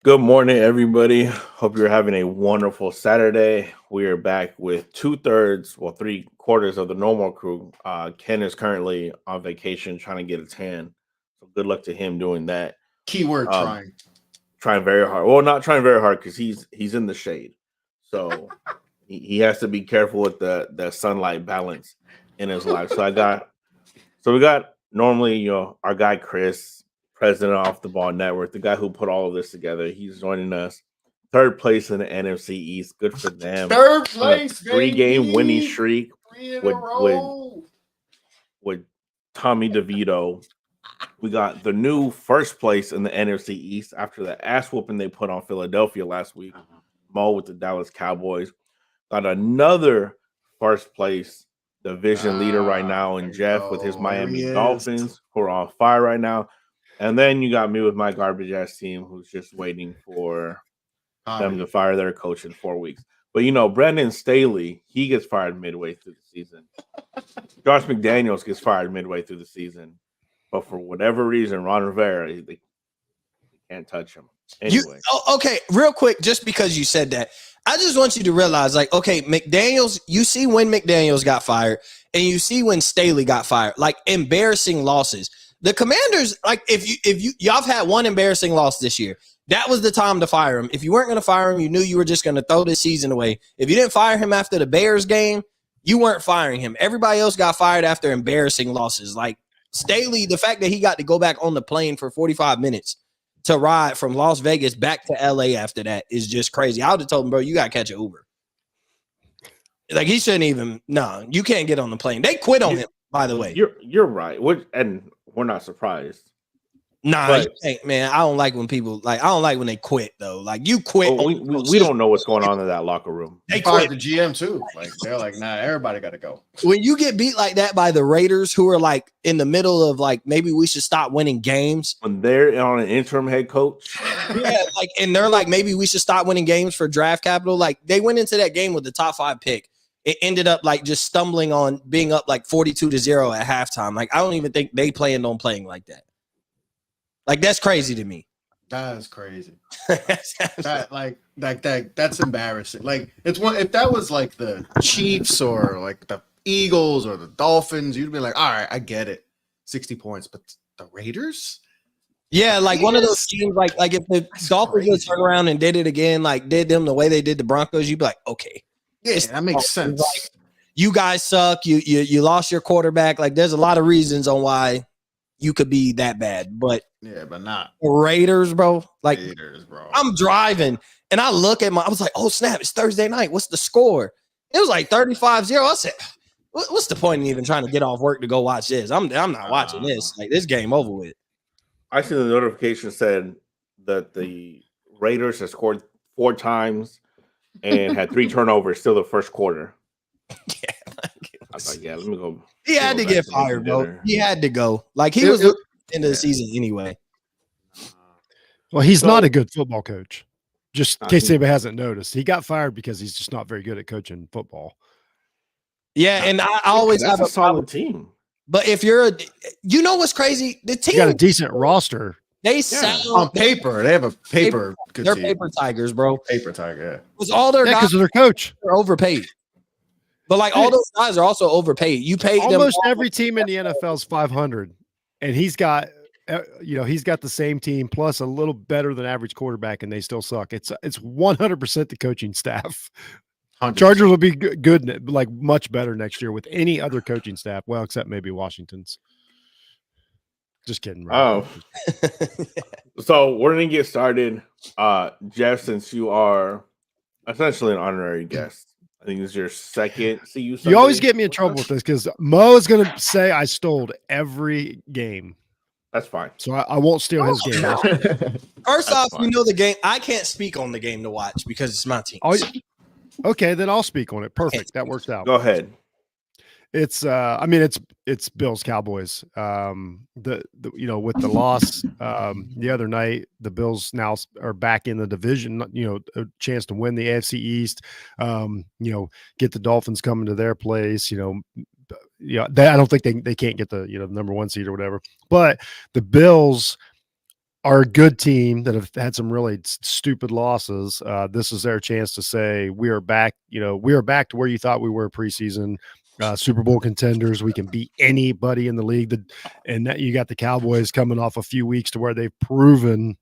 Good morning, everybody. Hope you're having a wonderful Saturday. We are back with three quarters of the normal crew. Ken is currently on vacation trying to get a tan. So good luck to him doing that. Keyword Um, trying. Trying very hard. Well, not trying very hard because he's in the shade. So he has to be careful with the sunlight balance in his life. So we got normally, our guy Chris, president of Off the Ball Network, the guy who put all of this together. He's joining us. Third place in the NFC East. Good for them. Third On a place, 3-game winning baby. streak 3 in a with with row. with Tommy DeVito. We got the new first place in the NFC East after the ass whooping they put on Philadelphia last week. Mo with the Dallas Cowboys. Got another first place division leader right now There in you Jeff with his go. There he Miami is. Dolphins, who are on fire right now. And then you got me with my garbage ass team who's just waiting for them to fire their coach in 4 weeks. But Brandon Staley, he gets fired midway through the season. Josh McDaniels gets fired midway through the season. But for whatever reason, Ron Rivera, they can't touch him. Anyway. Okay, real quick, just because you said that, I just want you to realize, like, okay, McDaniels, you see when McDaniels got fired, and you see when Staley got fired, like embarrassing losses. The Commanders, like, if y'all have had one embarrassing loss this year, that was the time to fire him. If you weren't going to fire him, you knew you were just going to throw this season away. If you didn't fire him after the Bears game, you weren't firing him. Everybody else got fired after embarrassing losses. Like Staley, the fact that he got to go back on the plane for 45 minutes to ride from Las Vegas back to LA after that is just crazy. I would have told him, bro, you got to catch an Uber. Like, he shouldn't even, you can't get on the plane. They quit on him, by the way. You're right. And we're not surprised. You can't, man. I don't like when people, I don't like when they quit, though. Like, you quit. We don't know what's going on in that locker room. They fired the GM, too. Like, they're like, nah, everybody got to go. When you get beat like that by the Raiders, who are, like, in the middle of, like, maybe we should stop winning games. When they're on an interim head coach. Yeah, and they're like, maybe we should stop winning games for draft capital. Like, they went into that game with the top 5 pick. It ended up, like, just stumbling on being up, like, 42-0 at halftime. Like, I don't even think they planned on playing like that. Like, that's crazy to me. That is crazy. That's embarrassing. Like, it's one. If that was like the Chiefs or like the Eagles or the Dolphins, you'd be like, all right, I get it, 60 points. But the Raiders, yeah, like one of those teams. Like if the Dolphins would turn around and did it again, like did them the way they did the Broncos, you'd be like, okay, yeah, that makes sense. Like, you guys suck. You lost your quarterback. Like, there's a lot of reasons on why you could be that bad, but not Raiders, bro. Like, Raiders, bro. I'm driving and I look at I was like, oh snap, it's Thursday night. What's the score? It was like 35-0. I said, what's the point in even trying to get off work to go watch this? I'm not watching this. Like, this game over with. I see the notification said that the Raiders had scored 4 times and had 3 turnovers still the first quarter. Yeah, I was like, let me go. He had to get fired, bro. He had to go. Like, he was into the season anyway. Well, he's not a good football coach. Just in case anybody hasn't noticed, he got fired because he's just not very good at coaching football. Yeah, and I always have a solid team. But if you're you know what's crazy? The team got a decent roster. They sound on paper. They have a paper. They're paper tigers, bro. Paper tiger. Yeah. With all their guys, because of their coach, they're overpaid. But like, all those guys are also overpaid. You pay almost every team in the NFL is 500, and he's got the same team plus a little better than average quarterback, and they still suck. It's 100% the coaching staff. 100%. Chargers will be good, like much better next year with any other coaching staff. Well, except maybe Washington's. Just kidding. Right? Oh, so we're gonna get started. Jeff, since you are essentially an honorary guest, I think it's your second CU Sunday. You always get me in trouble with this because Mo is going to say I stole every game. That's fine. So I won't steal his game. First off, fine. You know the game. I can't speak on the game to watch because it's my team. Okay, then I'll speak on it. Perfect. That works out. Go ahead. It's it's Bills Cowboys. With the loss the other night, the Bills now are back in the division, a chance to win the AFC East, get the Dolphins coming to their place, I don't think they can't get the number 1 seed or whatever. But the Bills are a good team that have had some really stupid losses. This is their chance to say we are back. We are back to where you thought we were preseason. Super Bowl contenders. We can beat anybody in the league. And that you got the Cowboys coming off a few weeks to where they've proven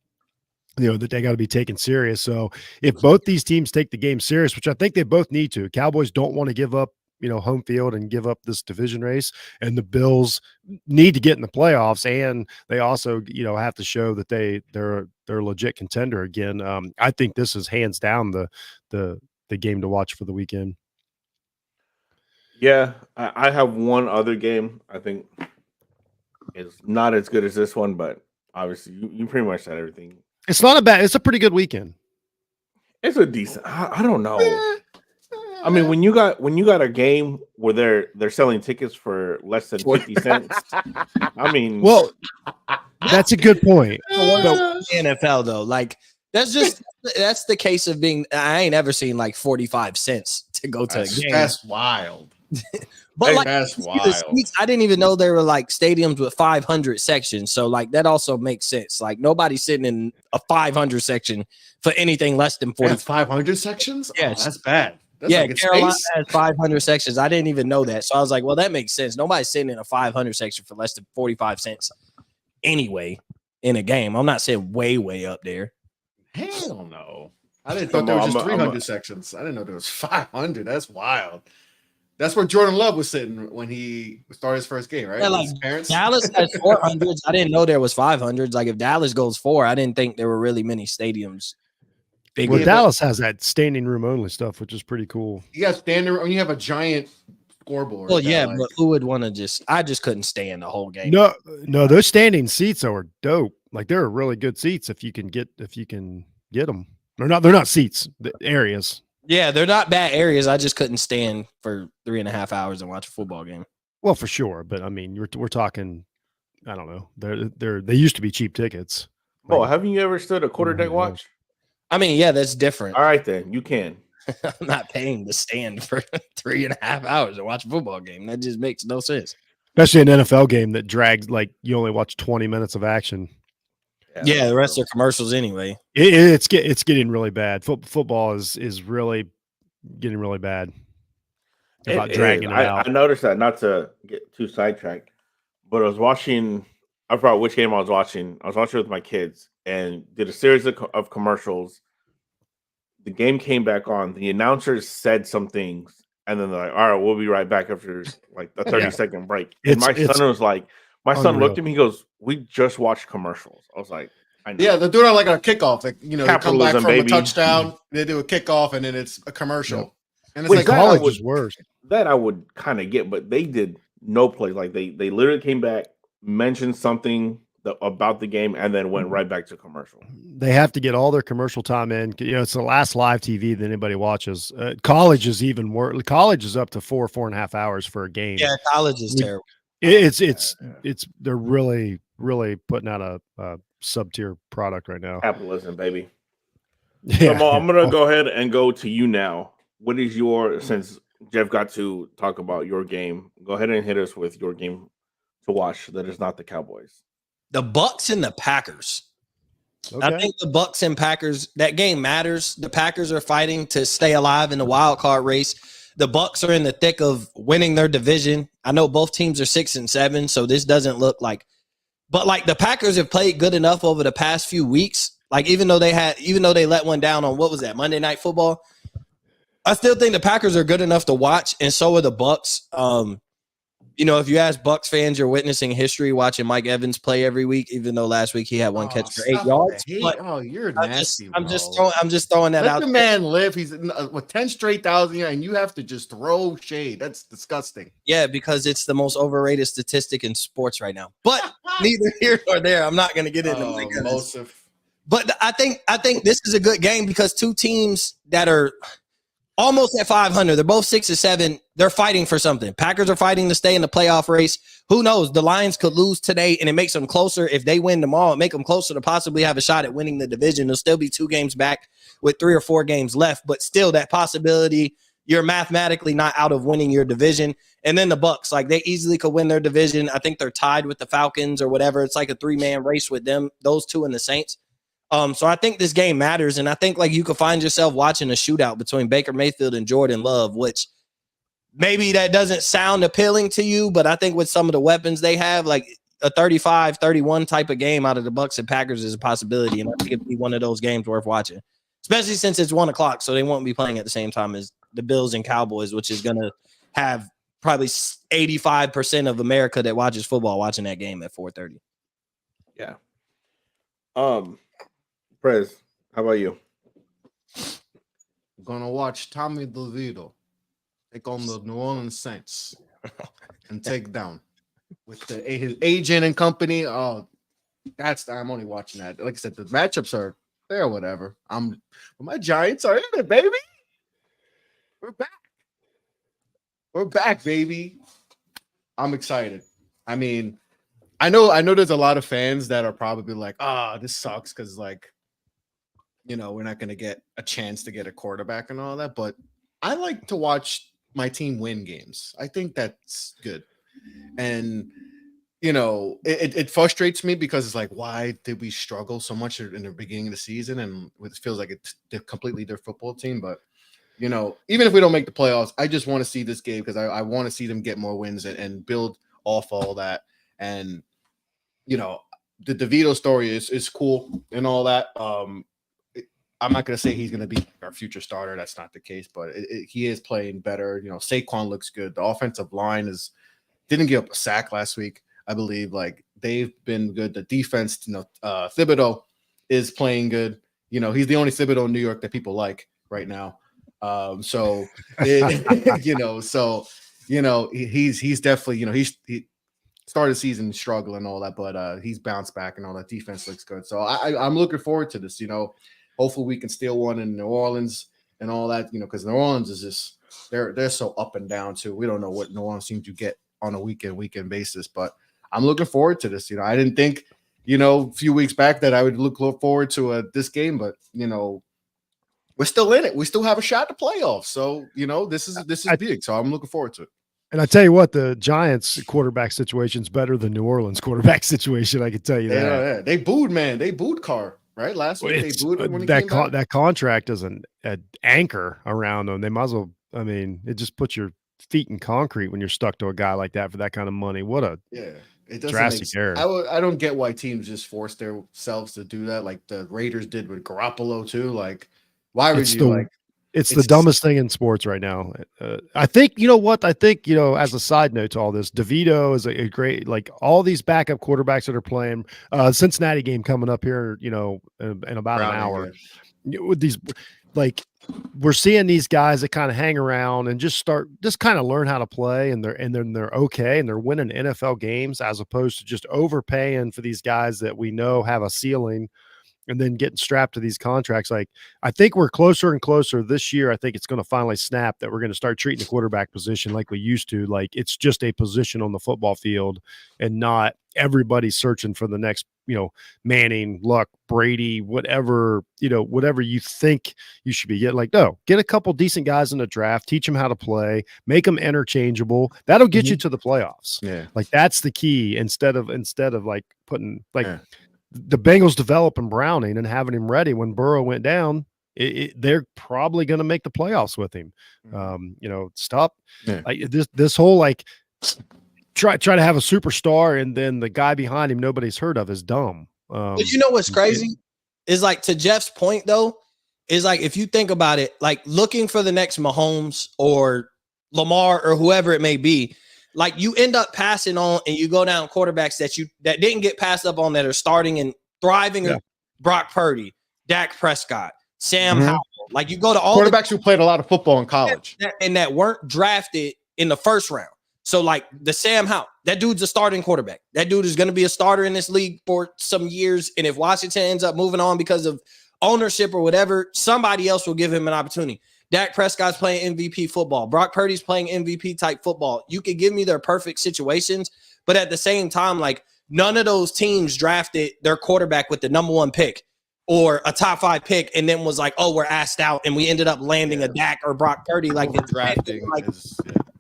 that they got to be taken serious. So if both these teams take the game serious, which I think they both need to, Cowboys don't want to give up, home field and give up this division race, and the Bills need to get in the playoffs, and they also, have to show that they're a legit contender again. I think this is hands down the game to watch for the weekend. Yeah, I have one other game. I think it's not as good as this one, but obviously you pretty much said everything. It's not a bad. It's a pretty good weekend. It's a decent. I don't know. I mean, when you got a game where they're selling tickets for less than 50 cents, I mean, well, that's a good point. But NFL though, like that's the case of being. I ain't ever seen like 45 cents to go to a game. That's wild. But like that's wild. Seats, I didn't even know there were like stadiums with 500 sections. So like that also makes sense. Like nobody's sitting in a 500 section for anything less than 40. 500 sections? Yes. Oh, that's bad. That's yeah, like Carolina space. has 500 sections. I didn't even know that. So I was like, well, that makes sense. Nobody's sitting in a 500 section for less than 45 cents anyway in a game. I'm not saying way up there. Hell no. I didn't thought there was just 300 sections. I didn't know there was 500. That's wild. That's where Jordan Love was sitting when he started his first game, right? Yeah, like Dallas has 400s. I didn't know there was 500s. Like if Dallas goes 4, I didn't think there were really many stadiums. Well, Dallas has that standing room only stuff, which is pretty cool. You got standing room. You have a giant scoreboard. Well, yeah, but who would want to I just couldn't stand the whole game. No, those standing seats are dope. Like they're really good seats if you can get them. They're not seats, the areas. Yeah, they're not bad areas. I just couldn't stand for 3.5 hours and watch a football game. Well, for sure, but I mean, we're talking. I don't know. They used to be cheap tickets. Oh, haven't you ever stood a quarterdeck watch? I mean, yeah, that's different. All right, then you can. I'm not paying to stand for 3.5 hours to watch a football game. That just makes no sense. Especially an NFL game that drags like you only watch 20 minutes of action. Yeah, the rest are commercials anyway. It's getting really bad. Football is really getting really bad. About dragging it out. I noticed that, not to get too sidetracked, but I was watching. I forgot which game I was watching. I was watching with my kids and did a series of commercials. The game came back on. The announcers said some things, and then they're like, "All right, we'll be right back after like a 30-second break." And my son was like, son looked at me. He goes, "We just watched commercials." I was like, "I know." Yeah, they're doing it like a kickoff. Like, they come back from baby. a touchdown, they do a kickoff, and then it's a commercial. Yep. And it's like college is worse. That I would kind of get, but they did no plays. Like they literally came back, mentioned something about the game, and then went right back to commercial. They have to get all their commercial time in. It's the last live TV that anybody watches. College is even worse. College is up to 4.5 hours for a game. Yeah, college is terrible. It's they're really putting out a sub-tier product right now. Capitalism, baby. Yeah. So, I'm gonna go ahead and go to you now. What is since Jeff got to talk about your game, go ahead and hit us with your game to watch that is not the Cowboys. The Bucks and the Packers. Okay. I think the Bucks and Packers, that game matters. The Packers are fighting to stay alive in the wild card race. The Bucks are in the thick of winning their division. I know both teams are 6-7, so this doesn't look like, but like the Packers have played good enough over the past few weeks. Like even though they let one down on what was that, Monday Night Football, I still think the Packers are good enough to watch, and so are the Bucks. If you ask Bucks fans, you're witnessing history watching Mike Evans play every week, even though last week he had one catch for 8 yards. You're nasty. I'm just throwing that out. Let the man live. He's with 10 straight thousand, and you have to just throw shade. That's disgusting. Yeah, because it's the most overrated statistic in sports right now. But neither here nor there. I'm not going to get into Mike Evans. But I think this is a good game because two teams that are almost at 500. They're both 6-7. They're fighting for something. Packers are fighting to stay in the playoff race. Who knows? The Lions could lose today, and it makes them closer. If they win tomorrow, it make them closer to possibly have a shot at winning the division. They'll still be 2 games back with 3 or 4 games left, but still that possibility. you're mathematically not out of winning your division. And then the Bucks, like they easily could win their division. I think they're tied with the Falcons or whatever. It's like a 3-man race with them, those two and the Saints. So I think this game matters. And I think like you could find yourself watching a shootout between Baker Mayfield and Jordan Love, which maybe that doesn't sound appealing to you, but I think with some of the weapons they have, like a 35-31 type of game out of the Bucks and Packers is a possibility. And I think it'd be one of those games worth watching, especially since it's 1:00. So they won't be playing at the same time as the Bills and Cowboys, which is going to have probably 85% of America that watches football watching that game at 4:30. Yeah. Prez, how about you? I'm gonna watch Tommy DeVito take on the New Orleans Saints and take down with his agent and company. Oh, I'm only watching that. Like I said, the matchups are there, whatever. My Giants are in it, baby. We're back. We're back, baby. I'm excited. I mean, I know there's a lot of fans that are probably like, this sucks because like, we're not going to get a chance to get a quarterback and all that. But I like to watch my team win games. I think that's good. And, it frustrates me because it's like, why did we struggle so much in the beginning of the season? And it feels like it's a completely different football team. But, even if we don't make the playoffs, I just want to see this game because I want to see them get more wins and build off all that. And, the DeVito story is cool and all that. I'm not going to say he's going to be our future starter. That's not the case, but he is playing better. Saquon looks good. The offensive line didn't give up a sack last week, I believe. Like they've been good. The defense, Thibodeau is playing good. He's the only Thibodeau in New York that people like right now. He's definitely, he started the season struggling and all that, but he's bounced back and all that. Defense looks good. So I'm looking forward to this, Hopefully we can steal one in New Orleans and all that, because New Orleans is just they're so up and down too. We don't know what New Orleans seems to get on a weekend basis, but I'm looking forward to this. I didn't think, a few weeks back that I would look forward to this game, but we're still in it. We still have a shot to playoffs. So this is big. So I'm looking forward to it. And I tell you what, the Giants quarterback situation is better than New Orleans quarterback situation. I can tell you that. Yeah. They booed Carr. Right, last week they booed him when he came back. That contract is an anchor around them. They might as well. I mean, it just puts your feet in concrete when you're stuck to a guy like that for that kind of money. What a it drastic error. I don't get why teams just force themselves to do that, like the Raiders did with Garoppolo too. Like, why would It's the dumbest thing in sports right now. I think, what? I think, as a side note to all this, DeVito is a great, like all these backup quarterbacks that are playing Cincinnati game coming up here, in about an hour. With these, like, we're seeing these guys that kind of hang around and just kind of learn how to play, and they're okay, and they're winning NFL games as opposed to just overpaying for these guys that we know have a ceiling. And then getting strapped to these contracts. Like, I think we're closer and closer this year. I think it's going to finally snap that we're going to start treating the quarterback position like we used to. Like, it's just a position on the football field and not everybody searching for the next, Manning, Luck, Brady, whatever you think you should be getting. Like, no, get a couple decent guys in the draft, teach them how to play, make them interchangeable. That'll get you to the playoffs. Yeah. Like, that's the key instead of like putting the Bengals developing Browning and having him ready when Burrow went down. They're probably going to make the playoffs with him. Stop like this whole like try to have a superstar and then the guy behind him nobody's heard of is dumb. But what's crazy is, like, to Jeff's point though, is like if you think about it, like looking for the next Mahomes or Lamar or whoever it may be. Like, you end up passing on and you go down quarterbacks that didn't get passed up on that are starting and thriving. Yeah. Brock Purdy, Dak Prescott, Sam Howell. Like, you go to all quarterbacks who played a lot of football in college and that weren't drafted in the first round. So, like, the Sam Howell, that dude's a starting quarterback. That dude is going to be a starter in this league for some years. And if Washington ends up moving on because of ownership or whatever, somebody else will give him an opportunity. Dak Prescott's playing MVP football. Brock Purdy's playing MVP type football. You could give me their perfect situations, but at the same time, like, none of those teams drafted their quarterback with the number 1 pick. or a top 5 pick and then was like, oh, we're asked out and we ended up landing a Dak or Brock Purdy. Like, drafting, like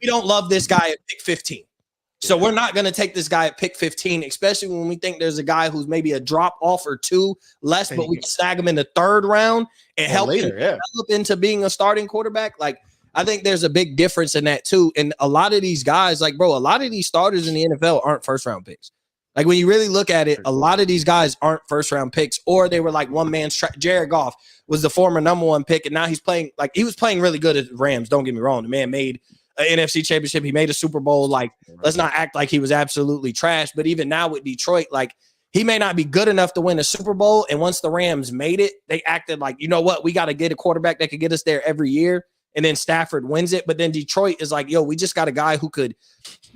we don't love this guy at pick 15. So we're not going to take this guy at pick 15, especially when we think there's a guy who's maybe a drop off or two less, but we can snag him in the 3rd round and help him develop into being a starting quarterback. Like, I think there's a big difference in that too. And a lot of these guys, like, bro, a lot of these starters in the NFL aren't 1st-round picks. Like, when you really look at it, a lot of these guys aren't 1st-round picks, or they were like one man's Jared Goff was the former number 1 pick, and now he's playing like he was playing really good at the Rams. Don't get me wrong. The man made an NFC championship. He made a Super Bowl. Like, let's not act like he was absolutely trash. But even now with Detroit, like, he may not be good enough to win a Super Bowl. And once the Rams made it, they acted like, you know what? We got to get a quarterback that could get us there every year. And then Stafford wins it. But then Detroit is like, yo, we just got a guy who could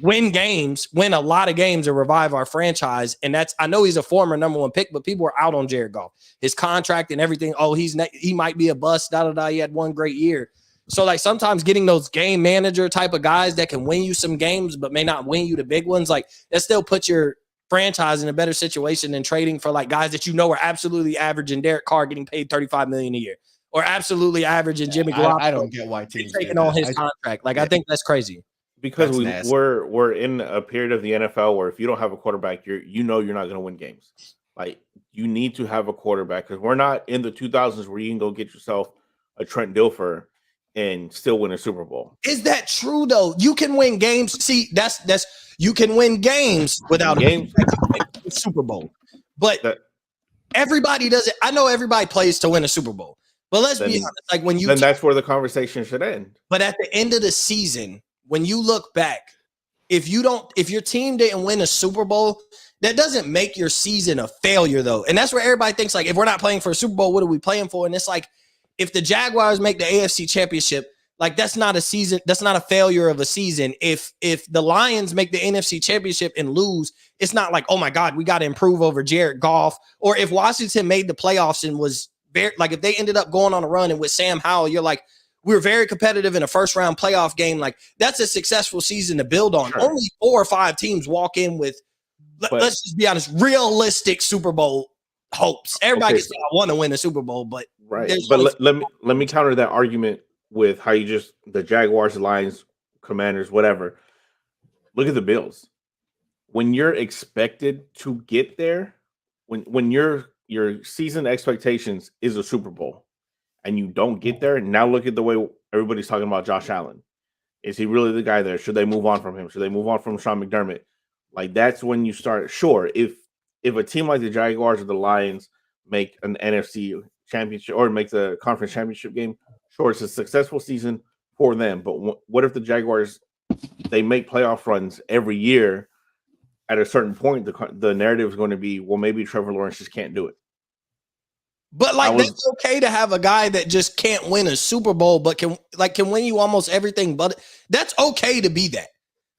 win a lot of games and revive our franchise. And that's, I know he's a former number 1 pick, but people are out on Jared Goff, his contract and everything. Oh, he might be a bust. He had one great year. So, like, sometimes getting those game manager type of guys that can win you some games but may not win you the big ones, like, that still puts your franchise in a better situation than trading for, like, guys that you know are absolutely average and Derek Carr getting paid $35 million a year, or absolutely average and Jimmy Garoppolo. I don't get why teams taking on his contract. Like, I think that's crazy. Because we're in a period of the NFL where if you don't have a quarterback, you're not going to win games. Like, you need to have a quarterback, because we're not in the 2000s where you can go get yourself a Trent Dilfer and still win a Super Bowl. Is that true though? You can win games. See, that's you can win games without a Super Bowl. But everybody does it. I know everybody plays to win a Super Bowl. But let's be honest, like, when you then that's where the conversation should end. But at the end of the season, when you look back, if your team didn't win a Super Bowl, that doesn't make your season a failure though. And that's where everybody thinks, like, if we're not playing for a Super Bowl, what are we playing for? And it's like, if the Jaguars make the AFC Championship, like, that's not a season. That's not a failure of a season. If the Lions make the NFC Championship and lose, it's not like, oh my God, we got to improve over Jared Goff. Or if Washington made the playoffs and was very, like, if they ended up going on a run and with Sam Howell, you're like, we were very competitive in a 1st-round playoff game. Like, that's a successful season to build on. Sure. Only 4 or 5 teams walk in with, let's just be honest, realistic Super Bowl hopes. Everybody gets I want to win a Super Bowl, but right. But let me counter that argument with how you just the Jaguars, Lions, Commanders, whatever. Look at the Bills. When you're expected to get there, when your season expectations is a Super Bowl, and you don't get there, now look at the way everybody's talking about Josh Allen. Is he really the guy there? Should they move on from him? Should they move on from Sean McDermott? Like, that's when you start. Sure, if a team like the Jaguars or the Lions make an NFC championship or make the conference championship game, sure, it's a successful season for them. But what if the Jaguars, they make playoff runs every year? At a certain point, the narrative is going to be, well, maybe Trevor Lawrence just can't do it. But, like, that's okay to have a guy that just can't win a Super Bowl, but can win you almost everything. But that's okay to be that.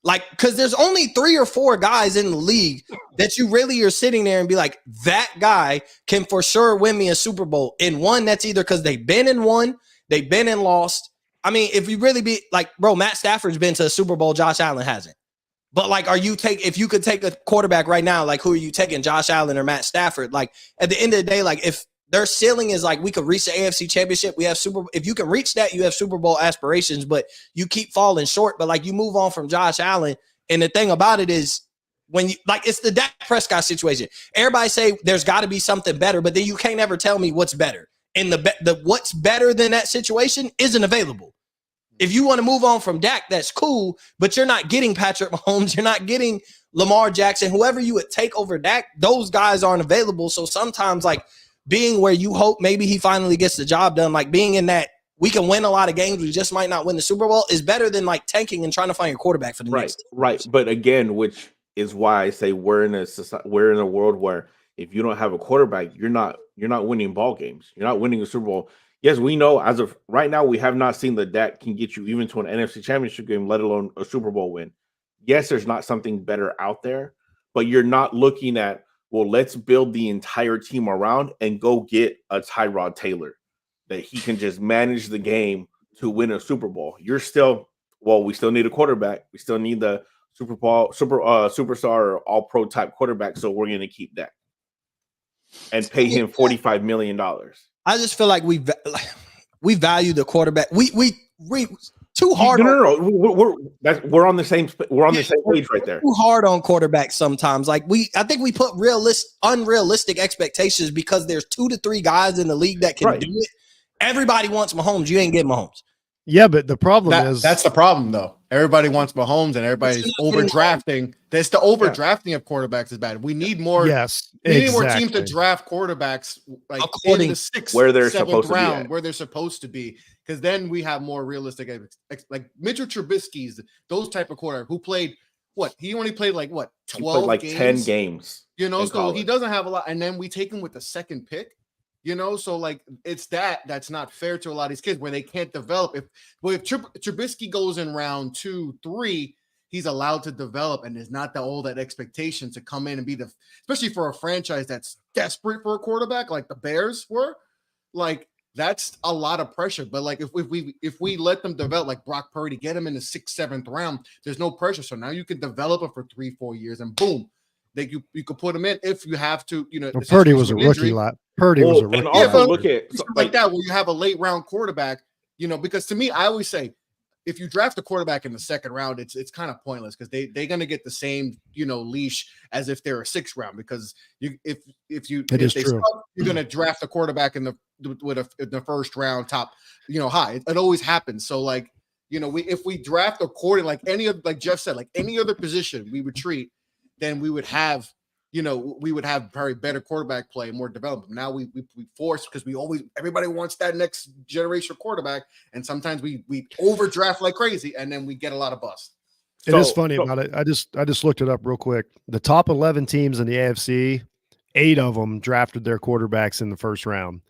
Like, because there's only 3 or 4 guys in the league that you really are sitting there and be like, that guy can for sure win me a Super Bowl. And one, that's either because they've been in one, they've been in lost. I mean, if you really be like, bro, Matt Stafford's been to a Super Bowl, Josh Allen hasn't. But, like, if you could take a quarterback right now, like, who are you taking, Josh Allen or Matt Stafford? Like, at the end of the day, like, if their ceiling is like, we could reach the AFC Championship, if you can reach that, you have Super Bowl aspirations, but you keep falling short. But, like, you move on from Josh Allen, and the thing about it is, when you, like, it's the Dak Prescott situation. Everybody say there's got to be something better, but then you can't ever tell me what's better. And the what's better than that situation isn't available. If you want to move on from Dak, that's cool, but you're not getting Patrick Mahomes, you're not getting Lamar Jackson, whoever you would take over Dak, those guys aren't available. So sometimes, like, being where you hope maybe he finally gets the job done, like being in that we can win a lot of games, we just might not win the Super Bowl, is better than, like, tanking and trying to find your quarterback for the next. Right. But again, which is why I say we're in a world where if you don't have a quarterback, you're not winning ball games. You're not winning a Super Bowl. Yes, we know as of right now, we have not seen that can get you even to an NFC Championship game, let alone a Super Bowl win. Yes, there's not something better out there, but you're not looking at, well, let's build the entire team around and go get a Tyrod Taylor that he can just manage the game to win a Super Bowl. We still need a quarterback. We still need the superstar or all pro type quarterback. So we're going to keep that. and pay him $45 million. I just feel like we value the quarterback. We too hard. No. We're on the same page right there. Too hard on quarterbacks sometimes. Like I think we put unrealistic expectations because there's 2 to 3 guys in the league that can do it. Everybody wants Mahomes. You ain't get Mahomes. Yeah, but the problem is that's the problem though. Everybody wants Mahomes and everybody's overdrafting. That's the overdrafting of quarterbacks is bad. We need more. Yes, we need more teams to draft quarterbacks like in the 6th, where they're 7th round, where they're supposed to be, because then we have more realistic. Like Mitchell Trubisky's those type of quarterback who played what? He only played like what 12, like games? 10 games. You know, so he doesn't have a lot, and then we take him with the 2nd pick. You know, so like it's that's not fair to a lot of these kids where they can't develop. If Trubisky goes in round 2, 3, he's allowed to develop, and there's not all that expectation to come in and be especially for a franchise that's desperate for a quarterback like the Bears were. Like that's a lot of pressure. But like if we let them develop, like Brock Purdy, get him in the 6th, 7th round, there's no pressure. So now you can develop him for 3-4 years, and boom. That you could put him in if you have to, you know. Well, Purdy was a rookie lot. Purdy was a rookie. And also look at like that where you have a late round quarterback, you know, because to me, I always say if you draft a quarterback in the 2nd round, it's kind of pointless because they're gonna get the same, you know, leash as if they're a 6th round because if you're gonna draft a quarterback in the 1st round top, you know, high. It always happens. So like, you know, if we draft a quarterback like any of like Jeff said, like any other position we would treat, then we would have, you know, probably better quarterback play, more development. Now we force because everybody wants that next generation quarterback, and sometimes we overdraft like crazy, and then we get a lot of bust. It is funny about it. I just looked it up real quick. The top 11 teams in the AFC, 8 of them drafted their quarterbacks in the 1st round.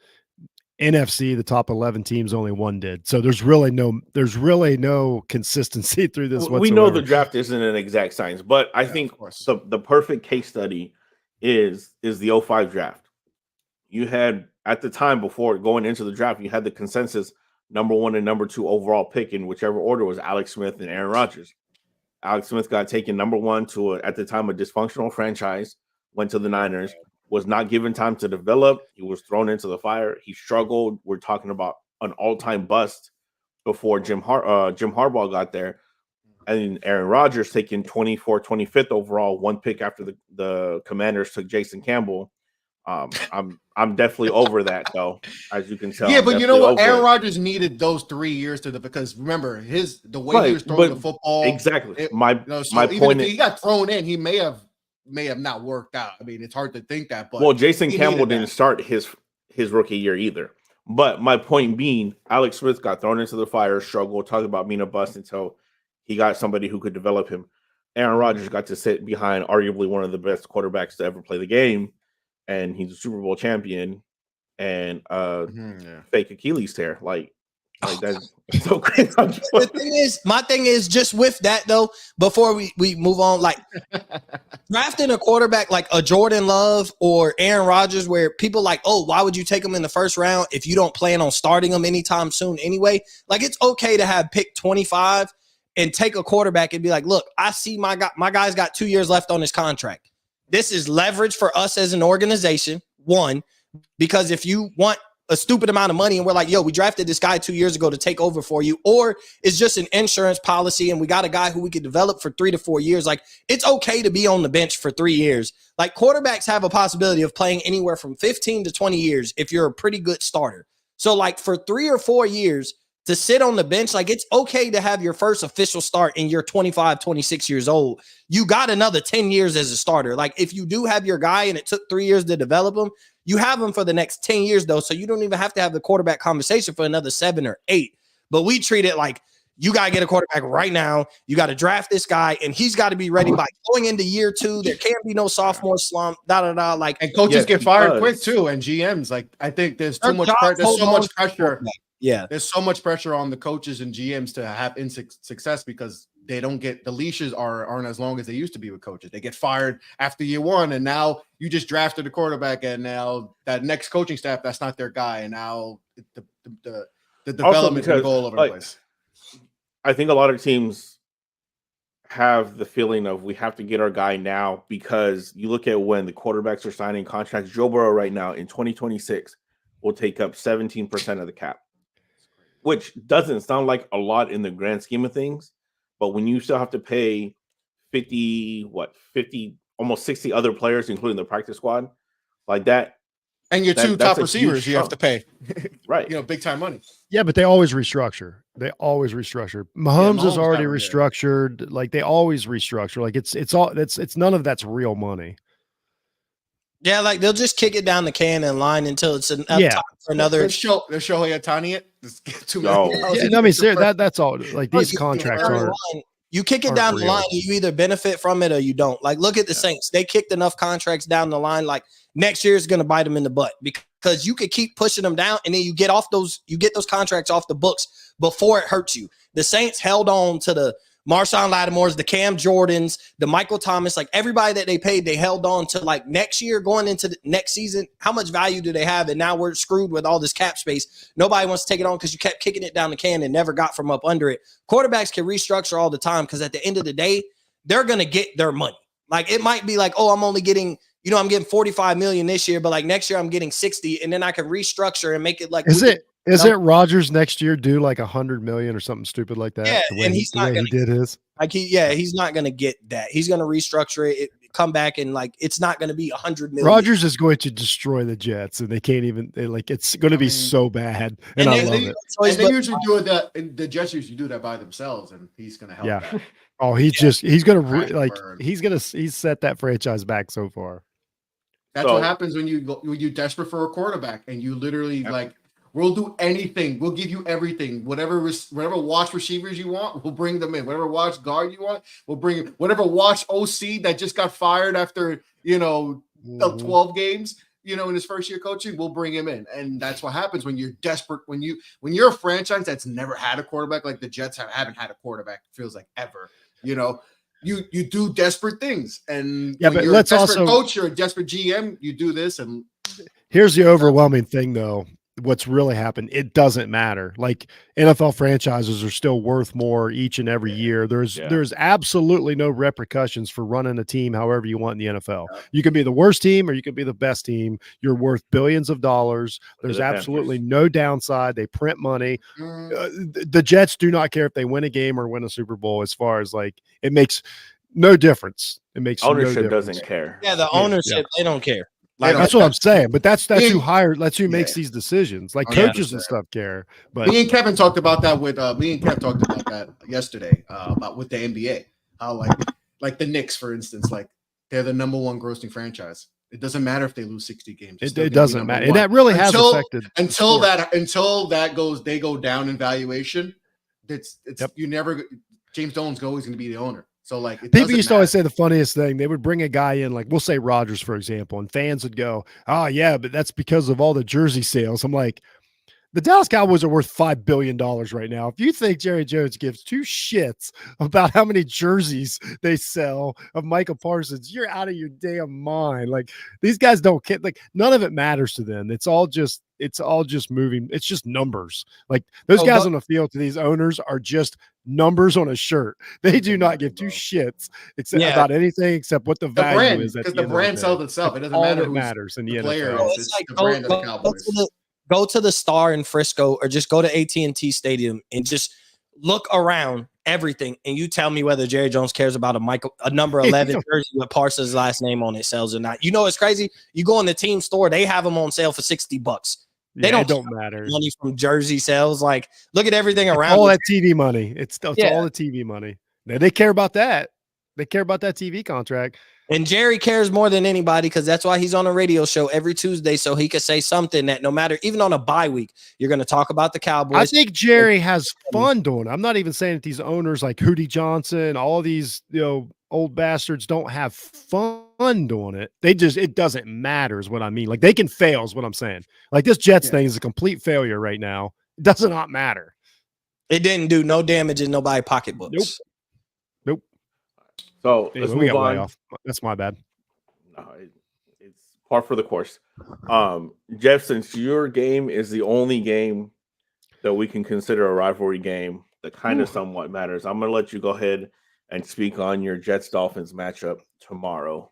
NFC, the top 11 teams, only 1 did. So there's really no consistency through this whatsoever. We know the draft isn't an exact science, but I think the perfect case study is the 05 draft. You had at the time before going into the draft, you had the consensus number 1 and number 2 overall pick in whichever order was Alex Smith and Aaron Rodgers. Alex Smith got taken number 1 to at the time a dysfunctional franchise, went to the Niners. Was not given time to develop. He was thrown into the fire. He struggled. We're talking about an all-time bust before Jim Harbaugh got there. And Aaron Rodgers taken 25th overall, 1 pick after the Commanders took Jason Campbell. I'm definitely over that though, as you can tell. Yeah, but you know what? Aaron Rodgers needed those 3 years because remember the way he was throwing the football. Exactly. My point is, he got thrown in, he may have not worked out. I mean, it's hard to think that, but Jason Campbell didn't start his rookie year either. But my point being, Alex Smith got thrown into the fire, struggled, talking about being a bust until he got somebody who could develop him. Aaron Rodgers got to sit behind arguably one of the best quarterbacks to ever play the game, and he's a Super Bowl champion and fake Achilles tear. Like that's so crazy. My thing is just with that though, before we move on, like drafting a quarterback like a Jordan Love or Aaron Rodgers, where people like, oh, why would you take him in the 1st round if you don't plan on starting him anytime soon anyway? Like it's okay to have pick 25 and take a quarterback and be like, look, I see my guy's got 2 years left on his contract. This is leverage for us as an organization. 1, because if you want a stupid amount of money and we're like, yo, we drafted this guy 2 years ago to take over for you, or it's just an insurance policy and we got a guy who we could develop for 3 to 4 years. Like it's okay to be on the bench for 3 years. Like quarterbacks have a possibility of playing anywhere from 15 to 20 years if you're a pretty good starter. So like for 3 or 4 years to sit on the bench, like it's okay to have your first official start and you're 25, 26 years old. You got another 10 years as a starter. Like if you do have your guy and it took 3 years to develop him, you have him for the next 10 years though. So you don't even have to have the quarterback conversation for another 7 or 8. But we treat it like you got to get a quarterback right now. You got to draft this guy and he's got to be ready by going into year 2. There can't be no sophomore slump, Like, and coaches get fired quick too. And GMs, like, I think there's too much pressure. There's so much pressure. Yeah. There's so much pressure on the coaches and GMs to have success because they don't get the leashes aren't as long as they used to be with coaches. They get fired after year 1, and now you just drafted a quarterback, and now that next coaching staff, that's not their guy, and now the development will go all over the place. I think a lot of teams have the feeling of we have to get our guy now, because you look at when the quarterbacks are signing contracts. Joe Burrow right now in 2026 will take up 17% of the cap, which doesn't sound like a lot in the grand scheme of things. But when you still have to pay 50, almost 60 other players, including the practice squad, like that. And your two that's top a receivers, huge you have to chunk. pay, Right. big time money. Yeah, but they always restructure. Mahomes is Mahomes already never did. restructured. Like they always restructure. Like it's none of that's real money. Yeah, like they'll just kick it down the can and line until it's up Yeah. top for another. Let's show Otani it. Just get $2 No. million. Yeah, I mean, that's all. Like these You contracts kick it down the aren't. line- You kick it aren't down the real. line, you either benefit from it or you don't. Like, look at the Saints. They kicked enough contracts down the line. Like, next year is going to bite them in the butt because you could keep pushing them down, and then you get those contracts off the books before it hurts you. The Saints held on to the Marshawn Lattimore's, the Cam Jordans, the Michael Thomas, like everybody that they paid, they held on to. Like next year, going into the next season, how much value do they have? And now we're screwed with all this cap space. Nobody wants to take it on because you kept kicking it down the can and never got from up under it. Quarterbacks can restructure all the time because at the end of the day, they're going to get their money. Like it might be like, oh, I'm only getting, I'm getting 45 million this year, but like next year I'm getting 60, and then I can restructure and make it like Is it Rodgers next year due like 100 million or something stupid like that? Yeah, and he's not he did his. Like he's not going to get that. He's going to restructure it, come back, and like it's not going to be 100 million. Rodgers is going to destroy the Jets, and they can't even. It's going to be so bad, and I love it. And they usually do that. And the Jets usually do that by themselves, and he's going to help. Yeah. That. Oh, he's set that franchise back so far. That's what happens when you desperate for a quarterback, and you literally like. We'll do anything. We'll give you everything. Whatever watch receivers you want, we'll bring them in. Whatever watch guard you want, we'll bring it. Whatever watch OC that just got fired after 12 games, in his first year coaching, we'll bring him in. And that's what happens when you're desperate. When you're a franchise that's never had a quarterback, like the Jets haven't had a quarterback, it feels like ever. You do desperate things. And yeah, when but you're let's a desperate also coach, you're a desperate GM. You do this, and here's the overwhelming thing, though. What's really happened, it doesn't matter. Like NFL franchises are still worth more each and every year. There's absolutely no repercussions for running a team however you want in the NFL. You can be the worst team or you can be the best team. You're worth billions of dollars. There's absolutely no downside. They print money. The Jets do not care if they win a game or win a Super Bowl. As far as like, it makes no difference. It makes ownership no doesn't care. Yeah, the ownership, they don't care. Like that's what I'm saying, but that's who hires. That's who makes these decisions. Like coaches and stuff care. But me and Kevin talked about that yesterday about with the NBA. How like the Knicks, for instance, like they're the number one grossing franchise. It doesn't matter if they lose 60 games. It doesn't matter, and that really has affected until they go down in valuation. James Dolan's always going to be the owner. So like people used to always say the funniest thing. They would bring a guy in, like we'll say Rodgers, for example, and fans would go, "Oh yeah, but that's because of all the jersey sales." I'm like, the Dallas Cowboys are worth $5 billion right now. If you think Jerry Jones gives two shits about how many jerseys they sell of Michael Parsons, you're out of your damn mind. Like these guys don't care. Like none of it matters to them. It's all just moving. It's just numbers. Like those guys on the field to these owners are just numbers on a shirt. They do not give two shits about anything except what the value brand, is. Because the brand sells itself. It doesn't all matter that matters in the player NFL. is. It's like the brand of the Cowboys. Go to the Star in Frisco or just go to AT&T Stadium and just look around everything, and you tell me whether Jerry Jones cares about a number 11 jersey with Parsons' last name on it sells or not. It's crazy. You go in the team store, they have them on sale for $60. They don't matter. Money from jersey sales. Like, look at everything around. All that TV money. It's all the TV money. They care about that. They care about that TV contract. And Jerry cares more than anybody because that's why he's on a radio show every Tuesday, so he could say something that no matter, even on a bye week, you're going to talk about the Cowboys. I think Jerry has fun doing it. I'm not even saying that these owners like Hootie Johnson, all these old bastards don't have fun doing it. It doesn't matter is what I mean. Like they can fail is what I'm saying. Like this Jets thing is a complete failure right now. It does not matter. It didn't do no damage in nobody's pocketbooks. Nope. So let's move on. Off. That's my bad. No, it's par for the course. Jeff, since your game is the only game that we can consider a rivalry game that kind of somewhat matters, I'm going to let you go ahead and speak on your Jets Dolphins matchup tomorrow.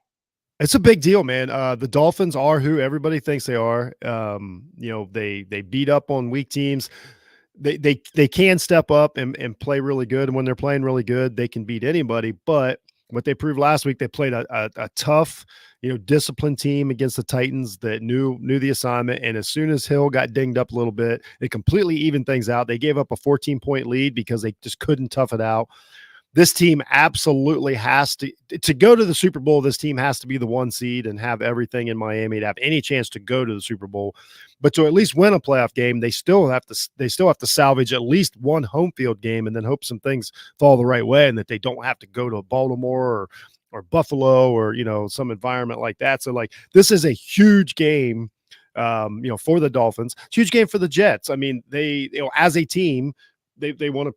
It's a big deal, man. The Dolphins are who everybody thinks they are. They beat up on weak teams. They can step up and play really good. And when they're playing really good, they can beat anybody. But what they proved last week, they played a tough, disciplined team against the Titans that knew the assignment. And as soon as Hill got dinged up a little bit, they completely evened things out. They gave up a 14-point lead because they just couldn't tough it out. This team absolutely has to go to the Super Bowl. This team has to be the 1 seed and have everything in Miami to have any chance to go to the Super Bowl. But to at least win a playoff game, they still have to salvage at least one home field game and then hope some things fall the right way and that they don't have to go to Baltimore or Buffalo or some environment like that. So this is a huge game for the Dolphins. It's a huge game for the Jets. I mean, they as a team, they want to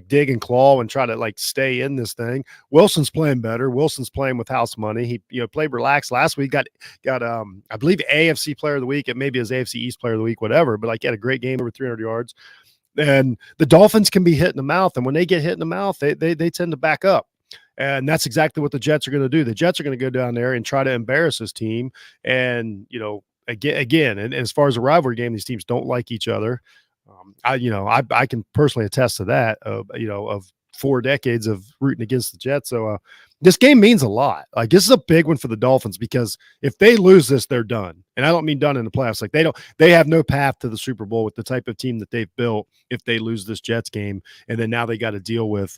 dig and claw and try to stay in this thing. Wilson's playing better. Wilson's playing with house money. He played relaxed last week. Got I believe AFC Player of the Week. It maybe his AFC East Player of the Week, whatever. But he had a great game, over 300 yards. And the Dolphins can be hit in the mouth, and when they get hit in the mouth, they tend to back up. And that's exactly what the Jets are going to do. The Jets are going to go down there and try to embarrass this team. And again, and as far as a rivalry game, these teams don't like each other. I can personally attest to that, of 4 decades of rooting against the Jets. So this game means a lot. This is a big one for the Dolphins because if they lose this, they're done. And I don't mean done in the playoffs. They have no path to the Super Bowl with the type of team that they've built if they lose this Jets game. And then now they got to deal with,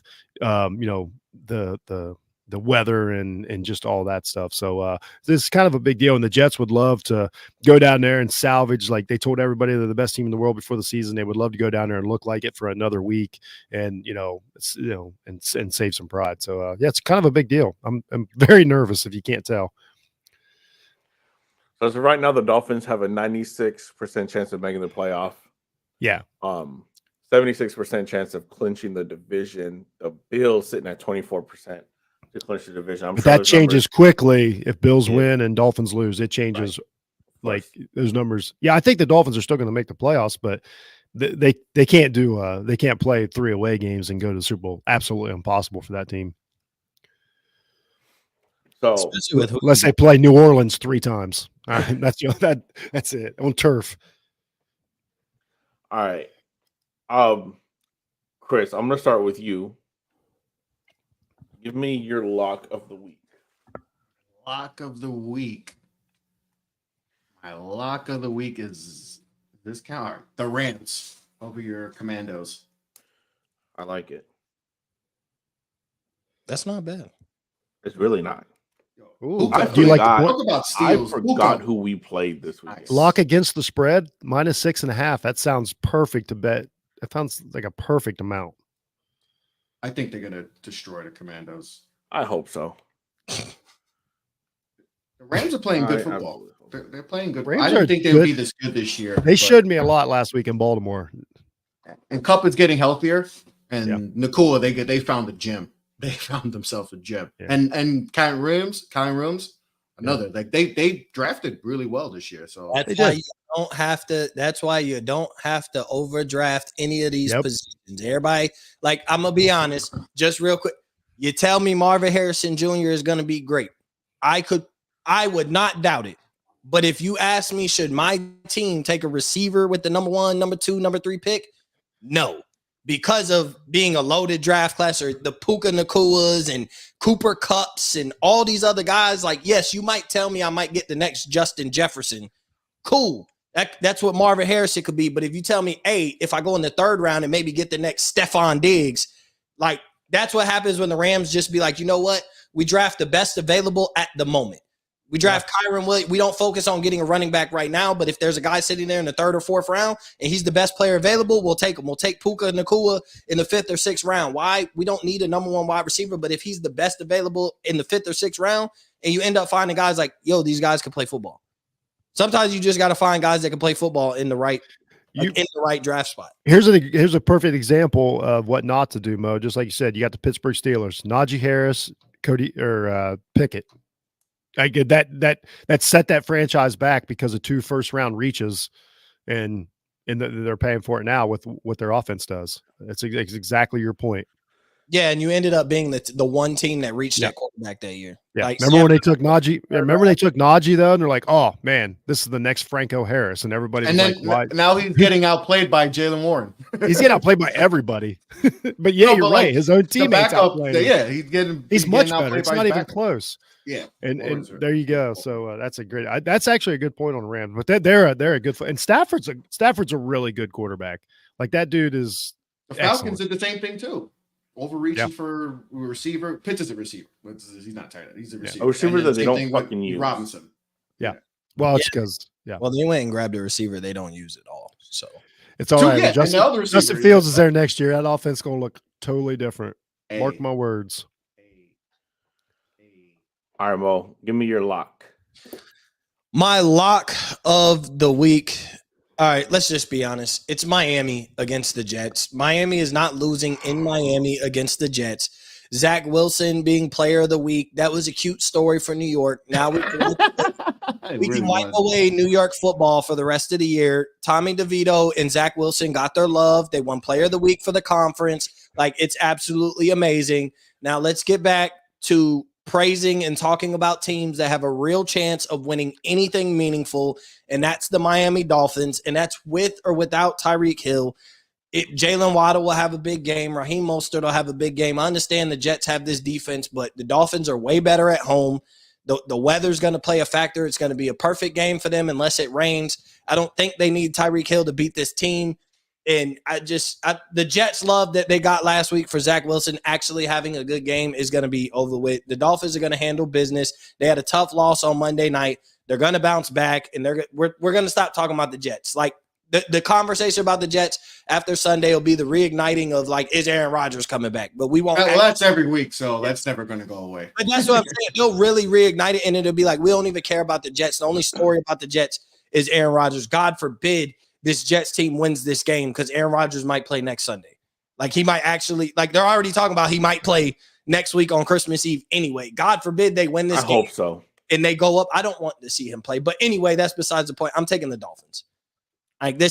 the weather and just all that stuff. So this is kind of a big deal. And the Jets would love to go down there and salvage, they told everybody they're the best team in the world before the season. They would love to go down there and look like it for another week and, and save some pride. So it's kind of a big deal. I'm very nervous if you can't tell. So as of right now, the Dolphins have a 96% chance of making the playoff. Yeah. 76% chance of clinching the division. The Bills sitting at 24%. To clinch the division. But that changes quickly if Bills win and Dolphins lose. It changes those numbers. Yeah, I think the Dolphins are still going to make the playoffs, but they can't they can't play 3 away games and go to the Super Bowl. Absolutely impossible for that team. So unless they play New Orleans 3 times. All right, that's it on turf. All right. Chris, I'm going to start with you. Give me your lock of the week. Lock of the week. My lock of the week is this count. The Rams over your Commandos. I like it. That's not bad. It's really not. Ooh, do you like I forgot who we played this week. Nice. Lock against the spread -6.5? That sounds perfect to bet. That sounds like a perfect amount. I think they're going to destroy the Commandos. I hope so. The Rams are playing good football. They're playing good. Rams I didn't think they would be this good this year. They showed me a lot last week in Baltimore. And Cup is getting healthier. And Nakua, they found the gym. They found themselves a gem. Yeah. And Kyron Rooms, another. They drafted really well this year. So that's why you don't have to. That's why you don't have to overdraft any of these positions. Everybody, I'm gonna be honest, just real quick. You tell me Marvin Harrison Jr. is gonna be great. I would not doubt it. But if you ask me, should my team take a receiver with the number 1, number 2, number 3 pick? No. Because of being a loaded draft class, or the Puka Nakuas and Cooper Kupps and all these other guys, yes, you might tell me I might get the next Justin Jefferson. Cool. That's what Marvin Harrison could be. But if you tell me, hey, if I go in the 3rd round and maybe get the next Stephon Diggs, that's what happens when the Rams just be like, you know what? We draft the best available at the moment. We draft Kyron Williams. We don't focus on getting a running back right now, but if there's a guy sitting there in the 3rd or 4th round and he's the best player available, we'll take him. We'll take Puka Nakua in the 5th or 6th round. Why? We don't need a number 1 wide receiver, but if he's the best available in the 5th or 6th round and you end up finding guys these guys can play football. Sometimes you just got to find guys that can play football in the right in the right draft spot. Here's a perfect example of what not to do, Mo. Just like you said, you got the Pittsburgh Steelers, Najee Harris, Pickett. That set that franchise back because of 2 first-round reaches, and they're paying for it now with what their offense does. It's exactly your point. Yeah, and you ended up being the one team that reached Yeah. that quarterback that year. Yeah. Like, Remember when they took Najee? Remember they took Najee though, and they're like, "Oh man, this is the next Franco Harris," and everybody was And then like, "Why?" now he's getting outplayed by Jalen Warren. He's getting outplayed by everybody. But yeah, No, you're but, right. like, His own The teammates backup, outplaying him. yeah, he's He's much getting better. outplayed It's by not his even backup. close. Yeah, And Warren's a- there you go. So that's a great. That's actually a good point on the Rams. But they're a good. And Stafford's a really good quarterback. Like that dude is. The Falcons excellent. did the same thing too. Overreaching Yeah. for a receiver. Pitts is a receiver. He's not tight end. He's a receiver. A receiver And then that they same don't thing with fucking use. Robinson. Well, it's because Well, they went and grabbed a receiver they don't use at all. So it's all Two, right. yeah, and the other receiver Justin is- Fields is there next year. That offense going to look totally different. Mark Hey, my words. All right, Mo, give me your lock. my lock of the week. All right, let's just be honest. It's Miami against the Jets. Miami is not losing in Miami against the Jets. Zach Wilson being player of the week. That was a cute story for New York. Now we can wipe away New York football for the rest of the year. Tommy DeVito and Zach Wilson got their love. They won player of the week for the conference. Like, it's absolutely amazing. Now let's get back to praising and talking about teams that have a real chance of winning anything meaningful, and that's the Miami Dolphins, and that's with or without Tyreek Hill. Jalen Waddle will have a big game. Raheem Mostert will have a big game. I understand the Jets have this defense, but the Dolphins are way better at home. The weather's going to play a factor. It's going to be a perfect game for them unless it rains. I don't think they need Tyreek Hill to beat this team. And the Jets' love that they got last week for Zach Wilson actually having a good game is going to be over with. The Dolphins are going to handle business. They had a tough loss on Monday night. They're going to bounce back, and we're going to stop talking about the Jets. Like, the conversation about the Jets after Sunday will be the reigniting of, like, is Aaron Rodgers coming back? But we won't. Well, that's every week, so that's never going to go away. But that's what I'm saying. They'll really reignite it, and it'll be like, we don't even care about the Jets. The only story about the Jets is Aaron Rodgers. God forbid this Jets team wins this game, because Aaron Rodgers might play next Sunday. Like, he might actually, like, they're already talking about he might play next week on Christmas Eve anyway. God forbid they win this game. I hope so. And they go up. I don't want to see him play. But anyway, that's besides the point. I'm taking the Dolphins. Like,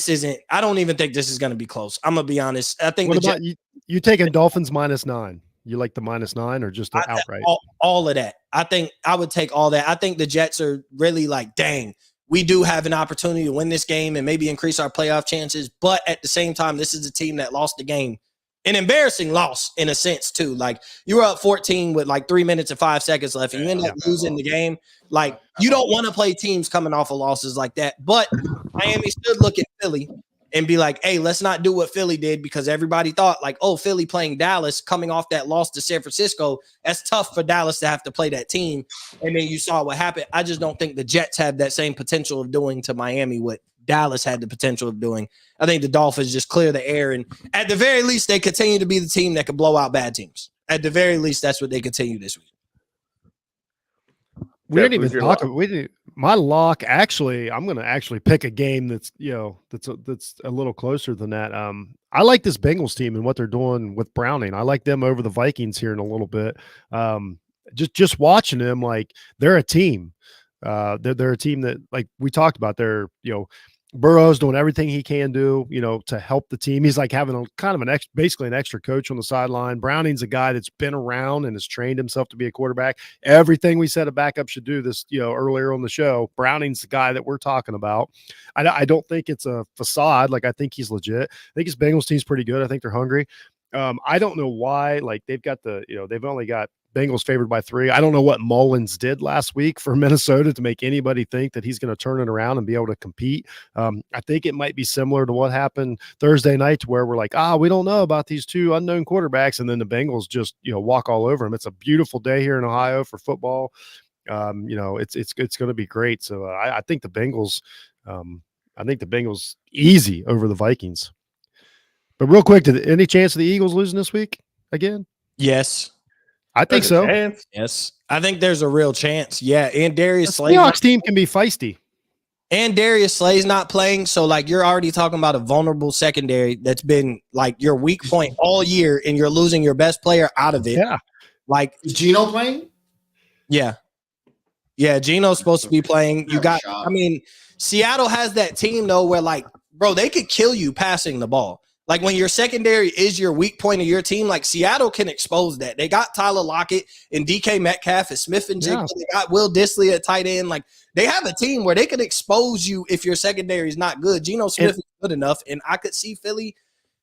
I don't even think this is going to be close. I'm going to be honest. I think What about you taking Dolphins -9? You like the -9 or just outright? All of that. I think I would take all that. I think the Jets are really like, dang, we do have an opportunity to win this game and maybe increase our playoff chances. But at the same time, this is a team that lost the game. An embarrassing loss in a sense, too. Like, you were up 14 with like 3 minutes and 5 seconds left, and you end up losing the game. Like, you don't want to play teams coming off of losses like that. But Miami should look at Philly and be like, hey, let's not do what Philly did, because everybody thought, like, oh, Philly playing Dallas coming off that loss to San Francisco, that's tough for Dallas to have to play that team. And then you saw what happened. I just don't think the Jets have that same potential of doing to Miami what Dallas had the potential of doing. I think the Dolphins just clear the air, and at the very least, they continue to be the team that can blow out bad teams. At the very least, that's what they continue this week. We didn't even talk about my lock. Actually, I'm going to actually pick a game that's that's a little closer than that. I like this Bengals team and what they're doing with Browning. I like them over the Vikings here in a little bit. Just watching them, like, they're a team. They're a team that, like we talked about, they're Burrow's doing everything he can do, to help the team. He's like having basically an extra coach on the sideline. Browning's a guy that's been around and has trained himself to be a quarterback. Everything we said a backup should do this, earlier on the show. Browning's the guy that we're talking about. I don't think it's a facade. Like, I think he's legit. I think his Bengals team's pretty good. I think they're hungry. I don't know why, like, they've got they've only got Bengals favored by 3. I don't know what Mullins did last week for Minnesota to make anybody think that he's going to turn it around and be able to compete. I think it might be similar to what happened Thursday night, to where we're like, we don't know about these two unknown quarterbacks, and then the Bengals just walk all over them. It's a beautiful day here in Ohio for football. It's going to be great. So I think the Bengals. I think the Bengals easy over the Vikings. But real quick, any chance of the Eagles losing this week again? Yes. I think so. Yes. I think there's a real chance. Yeah. And Darius Slay. The Seahawks team can be feisty. And Darius Slay's not playing. So, like, you're already talking about a vulnerable secondary that's been, like, your weak point all year, and you're losing your best player out of it. Yeah. Like, is Geno playing? Yeah. Yeah. Geno's supposed to be playing. Seattle has that team, though, where, like, bro, they could kill you passing the ball. Like when your secondary is your weak point of your team, like Seattle can expose that. They got Tyler Lockett and DK Metcalf and Smith and Jigba. They got Will Dissly at tight end. Like they have a team where they could expose you if your secondary is not good. Geno Smith is good enough, and I could see Philly.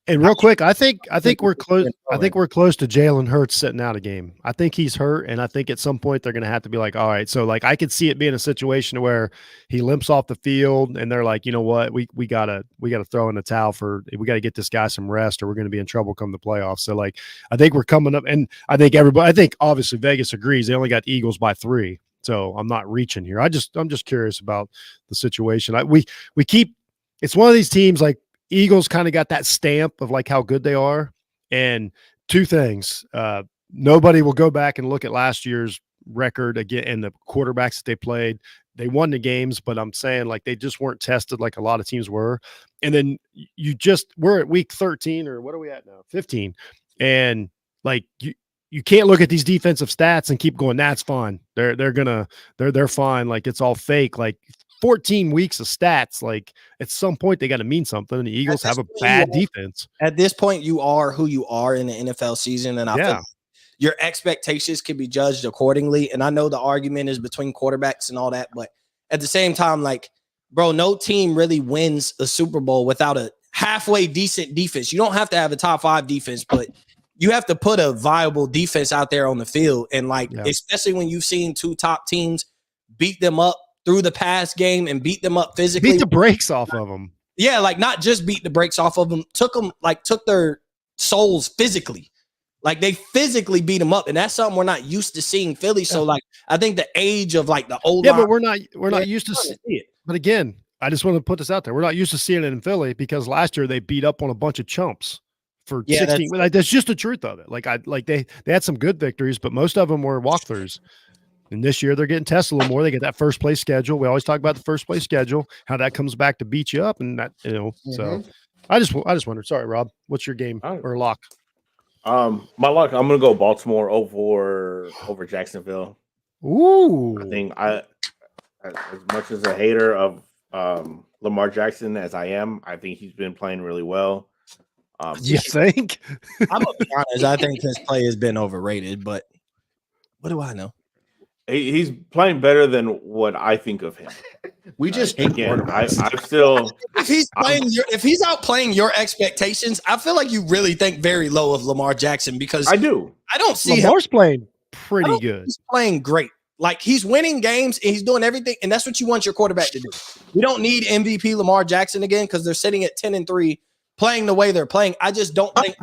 And real quick, I think we're close. I think we're close to Jalen Hurts sitting out a game. I think he's hurt, and I think at some point they're going to have to be like, all right. So like I could see it being a situation where he limps off the field, and they're like, you know what, we gotta throw in the towel we got to get this guy some rest, or we're going to be in trouble come the playoffs. So like I think we're coming up, and I think obviously Vegas agrees. They only got the Eagles by 3, so I'm not reaching here. I'm just curious about the situation. We keep. It's one of these teams like. Eagles kind of got that stamp of like how good they are. And 2 things. Nobody will go back and look at last year's record again and the quarterbacks that they played. They won the games, but I'm saying like they just weren't tested like a lot of teams were. And then we're at week 13 or what are we at now? 15. And like you can't look at these defensive stats and keep going, that's fine. They're fine. Like it's all fake. Like 14 weeks of stats, like at some point they got to mean something. And the Eagles have a bad defense. At this point, you are who you are in the NFL season, and I feel like your expectations can be judged accordingly. And I know the argument is between quarterbacks and all that, but at the same time, like, bro, no team really wins a Super Bowl without a halfway decent defense. You don't have to have a top 5 defense, but you have to put a viable defense out there on the field. And like, especially when you've seen 2 top teams beat them up through the pass game and beat them up physically. Beat the brakes off of them. Yeah, like not just beat the brakes off of them, took their souls physically. Like they physically beat them up, and that's something we're not used to seeing Philly. So like I think the age of like the old but we're not used to see it. But again, I just want to put this out there. We're not used to seeing it in Philly because last year they beat up on a bunch of chumps for 16. That's just the truth of it. Like they had some good victories, but most of them were walkthroughs. And this year they're getting tested a little more. They get that first place schedule. We always talk about the first place schedule, how that comes back to beat you up, and that So I just wondered. Sorry, Rob. What's your game or lock? My lock. I'm gonna go Baltimore over Jacksonville. Ooh. I think as much as a hater of Lamar Jackson as I am, I think he's been playing really well. You think? I'm gonna be honest. I think his play has been overrated, but what do I know? He's playing better than what I think of him. We just hate quarterbacks. I'm still. If he's outplaying your expectations, I feel like you really think very low of Lamar Jackson because I do. I don't see Lamar's playing pretty good. He's playing great. Like he's winning games and he's doing everything, and that's what you want your quarterback to do. We don't need MVP Lamar Jackson again because they're sitting at 10-3, playing the way they're playing. I just don't think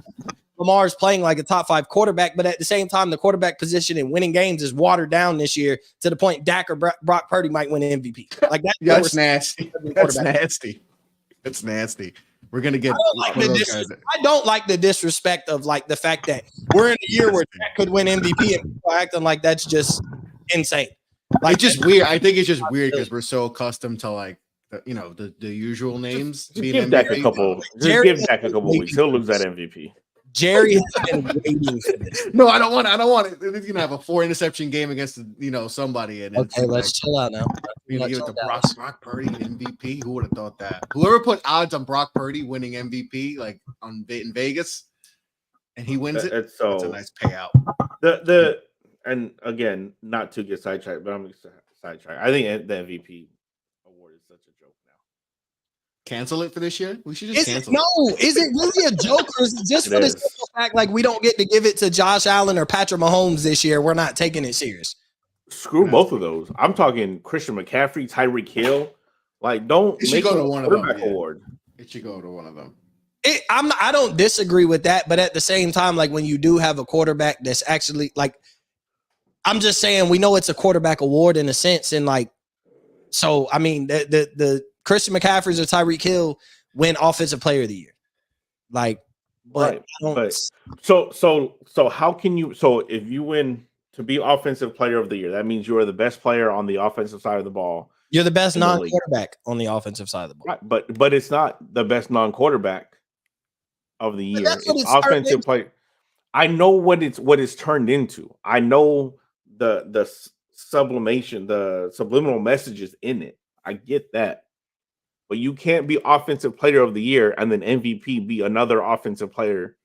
Lamar's playing like a top 5 quarterback, but at the same time, the quarterback position in winning games is watered down this year to the point Dak or Brock Purdy might win an MVP. Like that's nasty. That's nasty. That's nasty. We're gonna get. I don't like the disrespect of like the fact that we're in a year where Dak could win MVP and people are acting like that's just insane. Like it's just weird. I think it's just weird because we're so accustomed to like the usual names. Just give Dak a couple. Just give Dak a couple weeks. He'll lose that MVP. Jerry has been waiting for this. No, I don't want it. He's gonna have a 4 interception game against somebody. And okay, let's chill out now. Give it to Brock Purdy MVP. Who would have thought that? Whoever put odds on Brock Purdy winning MVP, like in Vegas, and he wins it. That's a nice payout. And again, not to get sidetracked, but I'm gonna sidetrack. I think the MVP award is such a joke now. Cancel it for this year. We should just cancel. Is it really a joke, or is it just for the simple fact like we don't get to give it to Josh Allen or Patrick Mahomes this year? We're not taking it serious. Screw both of those. I'm talking Christian McCaffrey, Tyreek Hill. Like, don't make go to one of them. Award. It should go to one of them. I don't disagree with that, but at the same time, like when you do have a quarterback that's actually like, I'm just saying we know it's a quarterback award in a sense, and like, so I mean the Christian McCaffrey's or Tyreek Hill win Offensive Player of the Year, like, but so how can you? So if you win to be Offensive Player of the Year, that means you are the best player on the offensive side of the ball. You're the best non-quarterback on the offensive side of the ball. Right, but it's not the best non-quarterback of the year. It's offensive player. I know what it's turned into. I know the sublimation, the subliminal messages in it. I get that. but you can't be offensive player of the year and then MVP be another offensive player.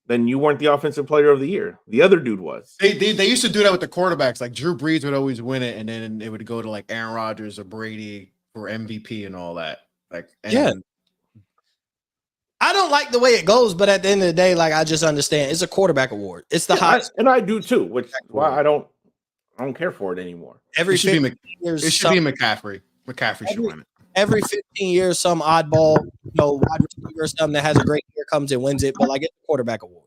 Then you weren't the offensive player of the year. The other dude was. They used to do that with the quarterbacks. Like Drew Brees would always win it, and then it would go to like Aaron Rodgers or Brady for MVP and all that. Like, Yeah. I don't like the way it goes, but at the end of the day, like I just understand it's a quarterback award. It's the highest, and I do too, which is why I don't care for it anymore. every It should be 15 years. It should be McCaffrey. McCaffrey should win it. Every 15 years, some oddball, wide receiver or something that has a great year comes and wins it, but like it's a quarterback award.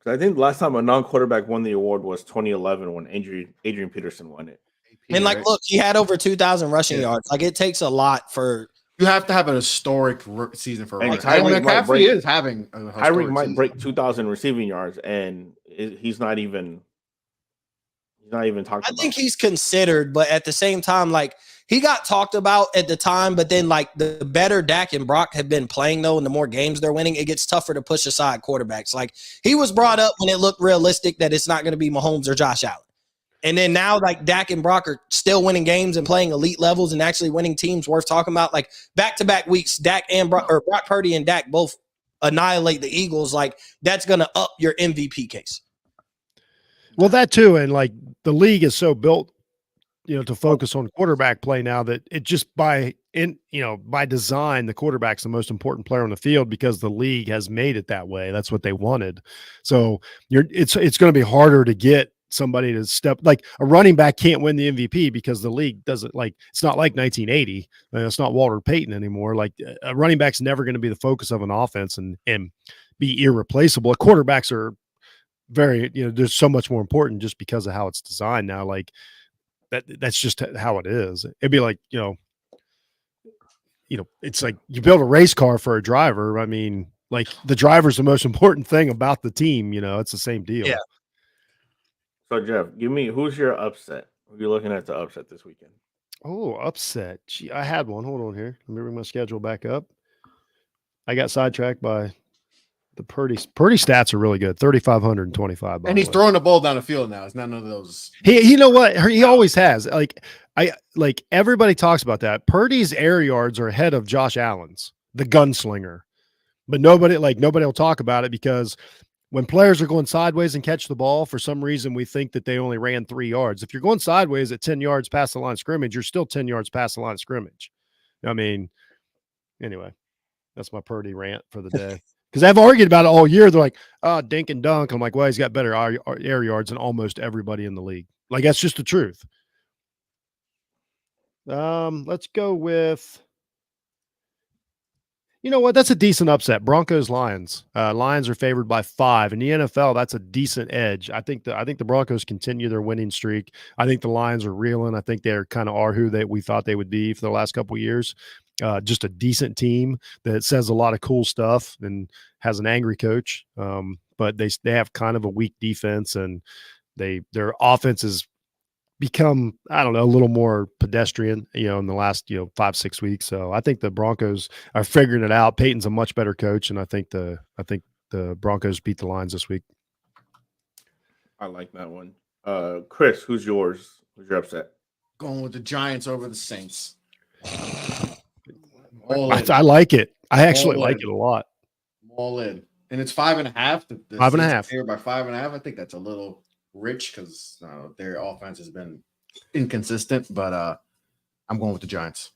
I think the last time a non-quarterback won the award was 2011 when Adrian Peterson won it. And like, look, he had over 2,000 rushing yards. Like, it takes a lot for. You have to have an historic season for And running. Tyreek might break- is having a Tyreek historic might season. break 2,000 receiving yards, and he's not even talked I about. think he's considered, but at the same time, like he got talked about at the time, but then like the better Dak and Brock have been playing though, and the more games they're winning, it gets tougher to push aside quarterbacks. Like he was brought up when it looked realistic that it's not going to be Mahomes or Josh Allen. And then now like Dak and Brock are still winning games and playing elite levels and actually winning teams worth talking about. Like back-to-back weeks, Dak and Brock Purdy and Dak both annihilate the Eagles. Like that's going to up your MVP case. Well, that too, and like the league is so built, to focus on quarterback play now that it just by design, the quarterback's the most important player on the field because the league has made it that way. That's what they wanted. So it's going to be harder to get somebody to step, like a running back can't win the MVP because the league doesn't, like, it's not like 1980. It's not Walter Payton anymore. Like a running back's never going to be the focus of an offense and be irreplaceable. Quarterbacks are very, there's so much more important just because of how it's designed now. Like that's just how it is. It'd be like, it's like you build a race car for a driver. I mean, like the driver's the most important thing about the team. It's the same deal. Yeah. So Jeff, give me, who's your upset? Who are you looking at to upset this weekend? Oh, upset. Gee, I had one. Hold on here. Let me bring my schedule back up. I got sidetracked by the Purdy stats are really good. 3,525. And he's throwing the ball down the field now. It's not none of those. You know what? He always has. Like everybody talks about that. Purdy's air yards are ahead of Josh Allen's, the gunslinger. But nobody will talk about it because when players are going sideways and catch the ball, for some reason we think that they only ran 3 yards. If you're going sideways at 10 yards past the line of scrimmage, you're still 10 yards past the line of scrimmage. I mean, anyway, that's my Purdy rant for the day. Because I've argued about it all year. They're like, dink and dunk. I'm like, well, he's got better air yards than almost everybody in the league. Like, that's just the truth. Let's go with, you know what? That's a decent upset. Broncos Lions. Lions are favored by 5. In the NFL, that's a decent edge. I think the Broncos continue their winning streak. I think the Lions are reeling. I think they're kind of are who we thought they would be for the last couple of years. Just a decent team that says a lot of cool stuff and has an angry coach. But they have kind of a weak defense, and their offense has become, I don't know, a little more pedestrian, in the last 5-6 weeks. So I think the Broncos are figuring it out. Peyton's a much better coach, and I think the Broncos beat the Lions this week. I like that one. Chris, who's yours? Who's your upset? Going with the Giants over the Saints. I like it. I actually like it a lot. All in. And it's 5.5. 5.5. Here by 5.5. I think that's a little rich because their offense has been inconsistent, but I'm going with the Giants.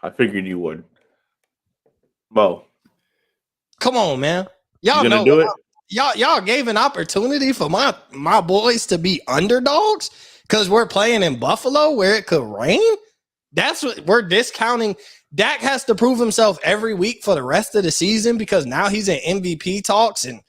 I figured you would. Bo. Come on, man. Y'all gonna know do it? Y'all gave an opportunity for my boys to be underdogs because we're playing in Buffalo where it could rain. That's what we're discounting. Dak has to prove himself every week for the rest of the season because now he's in MVP talks, and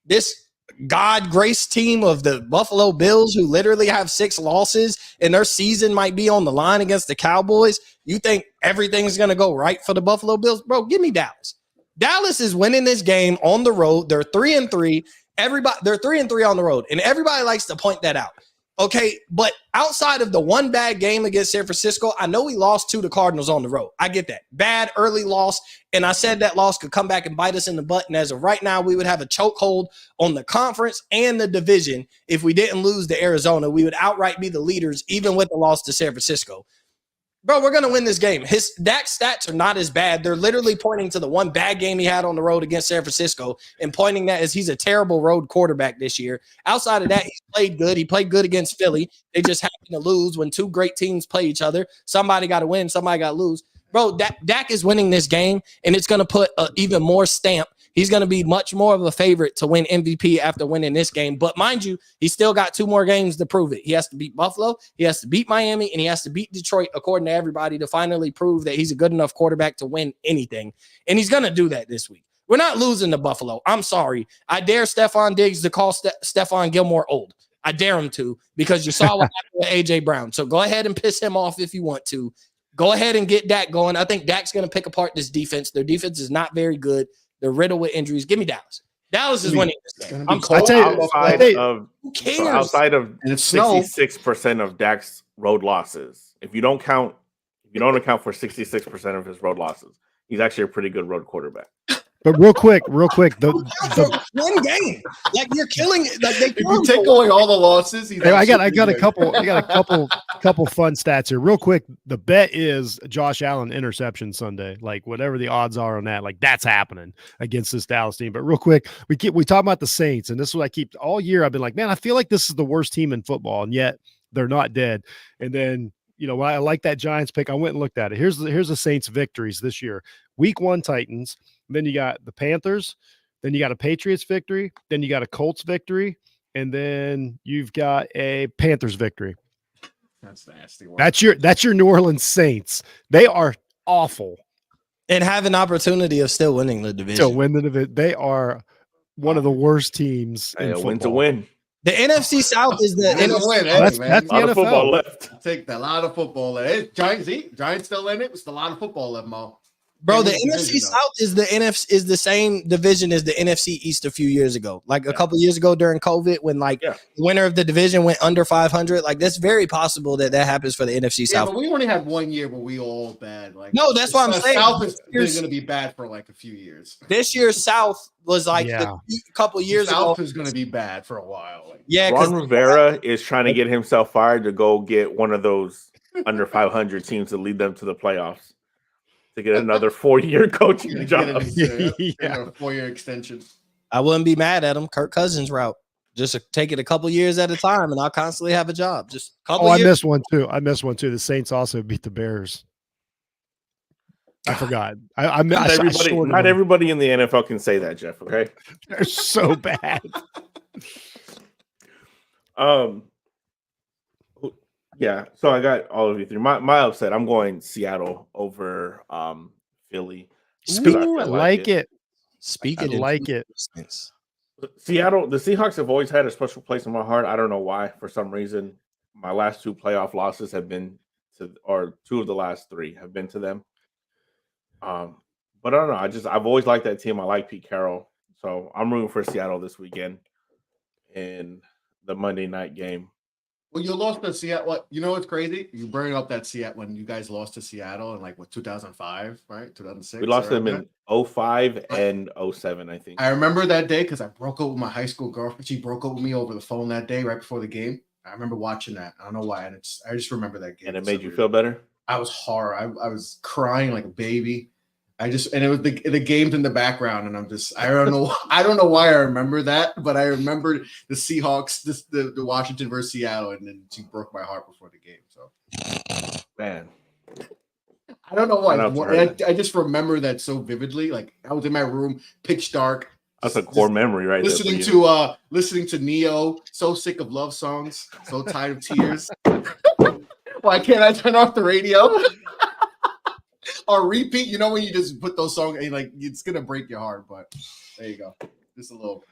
this God grace team of the Buffalo Bills who literally have 6 losses and their season might be on the line against the Cowboys. You think everything's going to go right for the Buffalo Bills? Bro, give me Dallas. Dallas is winning this game on the road. They're 3-3. They're 3-3 on the road, and everybody likes to point that out. Okay, but outside of the one bad game against San Francisco, I know we lost to the Cardinals on the road. I get that. Bad early loss, and I said that loss could come back and bite us in the butt, and as of right now, we would have a chokehold on the conference and the division if we didn't lose to Arizona. We would outright be the leaders, even with the loss to San Francisco. Bro, we're gonna win this game. His Dak's stats are not as bad. They're literally pointing to the one bad game he had on the road against San Francisco and pointing that as he's a terrible road quarterback this year. Outside of that, he's played good. He played good against Philly. They just happen to lose when two great teams play each other. Somebody got to win, somebody got to lose. Bro, Dak is winning this game, and it's gonna put even more stamp. He's going to be much more of a favorite to win MVP after winning this game. But mind you, he's still got 2 more games to prove it. He has to beat Buffalo, he has to beat Miami, and he has to beat Detroit, according to everybody, to finally prove that he's a good enough quarterback to win anything. And he's going to do that this week. We're not losing to Buffalo. I'm sorry. I dare Stephon Diggs to call Stephon Gilmore old. I dare him to, because you saw what happened with A.J. Brown. So go ahead and piss him off if you want to. Go ahead and get Dak going. I think Dak's going to pick apart this defense. Their defense is not very good. They're riddled with injuries. Give me Dallas. Dallas is winning this game. I'm cold outside of who cares? Outside of And it's snow. 66% of Dak's road losses. If you don't account for 66% of his road losses, he's actually a pretty good road quarterback. But real quick, the one game. Like you're killing it. Like if you take away all the losses, I got a couple fun stats here. Real quick, the bet is Josh Allen interception Sunday. Like whatever the odds are on that, like that's happening against this Dallas team. But real quick, we talk about the Saints, and this is what I keep all year. I've been like, man, I feel like this is the worst team in football, and yet they're not dead. And then I like that Giants pick. I went and looked at it. Here's the Saints victories this year. Week 1 Titans. Then you got the Panthers. Then you got a Patriots victory. Then you got a Colts victory. And then you've got a Panthers victory. That's nasty. That's your New Orleans Saints. They are awful. And have an opportunity of still winning the division. Still win the division. They are one of the worst teams in football. Win to win. The NFC South is the NFC. Win, that's man. the A lot NFL. of football left. Take a lot of football left. Giants still in it. It's a lot of football left, Mo. Bro, the NFC South is the same division as the NFC East a few years ago. Like a couple years ago during COVID, when the winner of the division went under 500. Like that's very possible that happens for the NFC South. Yeah, but we only had 1 year where we all bad. Like no, that's what I'm saying. South is going to be bad for like a few years. This year's South was like a couple years ago. South is going to be bad for a while. Like, yeah, Ron Rivera is trying to get himself fired to go get one of those under 500 teams to lead them to the playoffs. To get another 4-year coaching job. A 4-year extension. I wouldn't be mad at him. Kirk Cousins route. Just take it a couple years at a time, and I'll constantly have a job. Just a couple years. I missed one too. The Saints also beat the Bears. I forgot. Not everybody in the NFL can say that, Jeff. Okay, they're so bad. Yeah, so I got all of you through. My upset, I'm going Seattle over Philly. I like it. Speaking, I like it. Seattle, the Seahawks have always had a special place in my heart. I don't know why. For some reason, my last 2 playoff losses have been or 2 of the last 3 have been to them. But I don't know. I've always liked that team. I like Pete Carroll, so I'm rooting for Seattle this weekend in the Monday night game. Well, you lost to Seattle. What what's crazy? You bring up that Seattle when you guys lost to Seattle in 2005, right? 2006. We lost them in 2005 and 2007, I think. I remember that day because I broke up with my high school girlfriend. She broke up with me over the phone that day, right before the game. I remember watching that. I don't know why, and I just remember that game. And it made you feel better? I was horror. I was crying like a baby. And it was the games in the background, and I don't know why I remember that, but I remember the Seahawks, the Washington versus Seattle, and then she broke my heart before the game. So, man, I don't know why. I just remember that so vividly. Like I was in my room, pitch dark. That's a core memory, right? Listening to Neo. So sick of love songs. So tired of tears. Why can't I turn off the radio? Or repeat, when you just put those songs, and it's gonna break your heart. But there you go, just a little.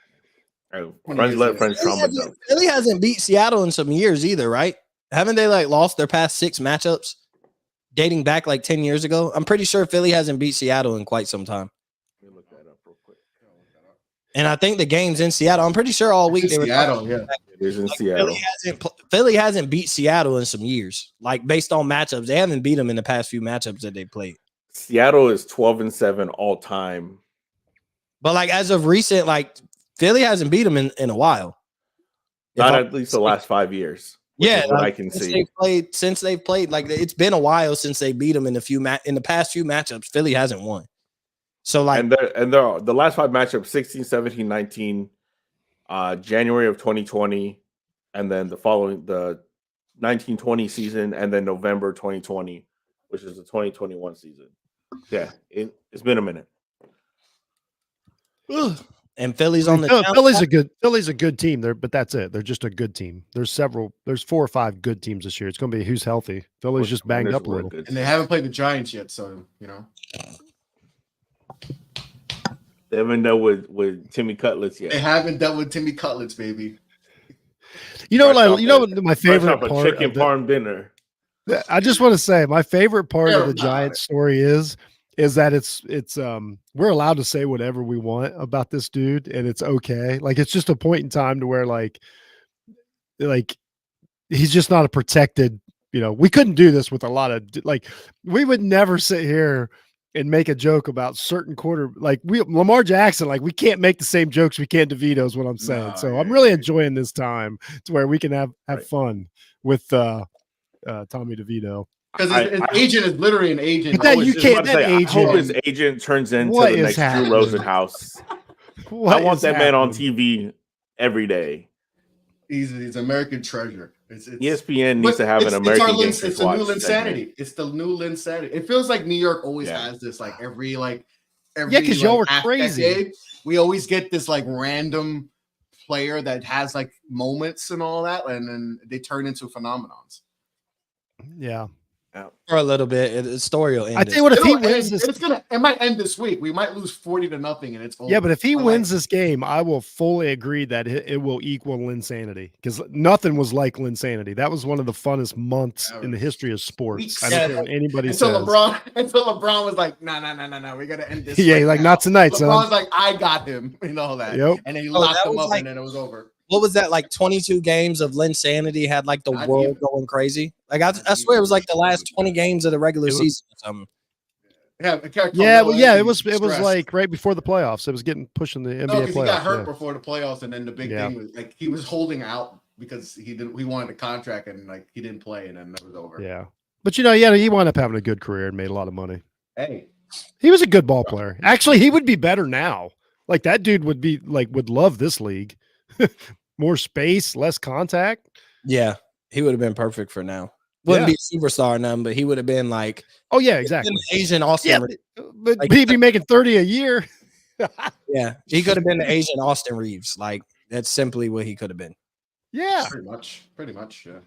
Friends let friends trauma. Philly hasn't beat Seattle in some years either, right? Haven't they lost their past 6 matchups, dating back 10 years ago? I'm pretty sure Philly hasn't beat Seattle in quite some time. Let me look that up real quick. And I think the game's in Seattle. I'm pretty sure all week they were Seattle. Yeah, it is in Seattle. Philly hasn't beat Seattle in some years, based on matchups. They haven't beat them in the past few matchups that they played. Seattle is 12-7 all time. But as of recent, Philly hasn't beat them in a while. Not at least the last 5 years. which Yeah, is what like, I can since see. they've played, like it's been a while since they beat them in the past few matchups. Philly hasn't won. So like, And the last 5 matchups 16, 17, 19, January of 2020, and then the 1920 season, and then November 2020, which is the 2021 season. Yeah, it's been a minute. and Philly's on the Philly's a good team there, but that's it. They're just a good team. There's 4 or 5 good teams this year. It's going to be who's healthy. Philly's just banged up a little, and they haven't played the Giants yet, so you know. They haven't dealt with Timmy Cutlets yet. They haven't dealt with Timmy Cutlets, baby. You know what my favorite part chicken parm dinner. I just want to say my favorite part of the Giants story is that it's we're allowed to say whatever we want about this dude, and it's okay. Like it's just a point in time to where like he's just not a protected. We couldn't do this with a lot of we would never sit here and make a joke about certain Lamar Jackson. Like we can't make the same jokes we can DeVito is what I'm saying. So I'm really enjoying this time to where we can have fun with Tommy DeVito. Because his agent is literally an agent. But that you can't. That I hope his agent turns into the next Drew Rosenhaus. I want that man on TV every day. He's American treasure. It's ESPN needs to have an American game. It's the new Linsanity. It's the new Linsanity. It feels like New York always has this every because y'all were crazy. Decade, we always get this random player that has moments and all that, and then they turn into phenomenons. Yeah. For a little bit, the story will end. I tell you what, if he wins this, it might end this week. We might lose 40-0, and it's over. Yeah, but if he wins this game, I will fully agree that it will equal Linsanity because nothing was like Linsanity. That was one of the funnest months in the history of sports. I don't care what anybody says. Until LeBron was like, no, we gotta end this. Yeah, not tonight. LeBron's like, I got him, and all that. Yep. And then he locked him up, and then it was over. What was that 22 games of Linsanity had the world going crazy? I swear it was the last 20 games of the regular season or something. It was right before the playoffs. It was getting pushed in the NBA playoffs. He got hurt before the playoffs, and then the big thing was he was holding out because he wanted a contract, and he didn't play, and then it was over. Yeah, but he wound up having a good career and made a lot of money. Hey, he was a good ball player. Actually, he would be better now. That dude would love this league. More space, less contact. Yeah, he would have been perfect for now. Wouldn't be a superstar or nothing, but he would have been exactly. Asian Austin. Yeah, but he'd be making 30 a year. Yeah, he could have been the Asian Austin Reeves. That's simply what he could have been. Yeah, pretty much. Yeah.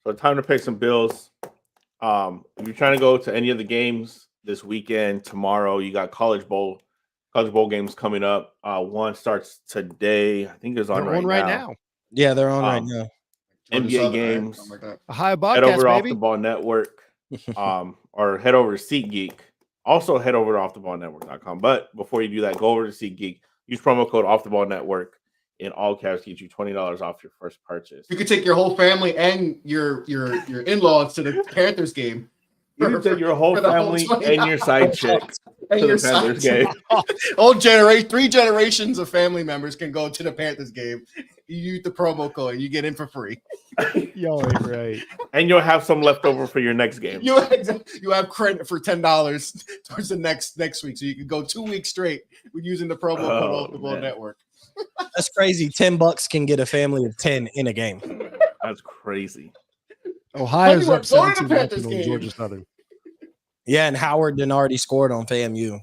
So time to pay some bills. If you're trying to go to any of the games this weekend, tomorrow you got college bowl games coming up. One starts today. I think it's on right now. Yeah, they're on right now. NBA games. A high podcast, head over to Off baby. the Ball Network, or head over to SeatGeek. Also head over to offtheballnetwork.com. But before you do that, go over to SeatGeek. Use promo code Off the Ball Network in all caps to get you $20 off your first purchase. You could take your whole family and your in-laws to the Panthers game. You can take your whole family and your side chick to the Panthers game. Three generations of family members can go to the Panthers game. You use the promo code, you get in for free. Y'all ain't right. And you'll have some left over for your next game. You have credit for $10 towards the next week, so you can go 2 weeks straight with using the promo code Off the Ball Network. That's crazy. $10 can get a family of 10 in a game. That's crazy. Ohio's up 17-0 on Georgia Southern. Yeah, and Howard didn't already scored on FAMU.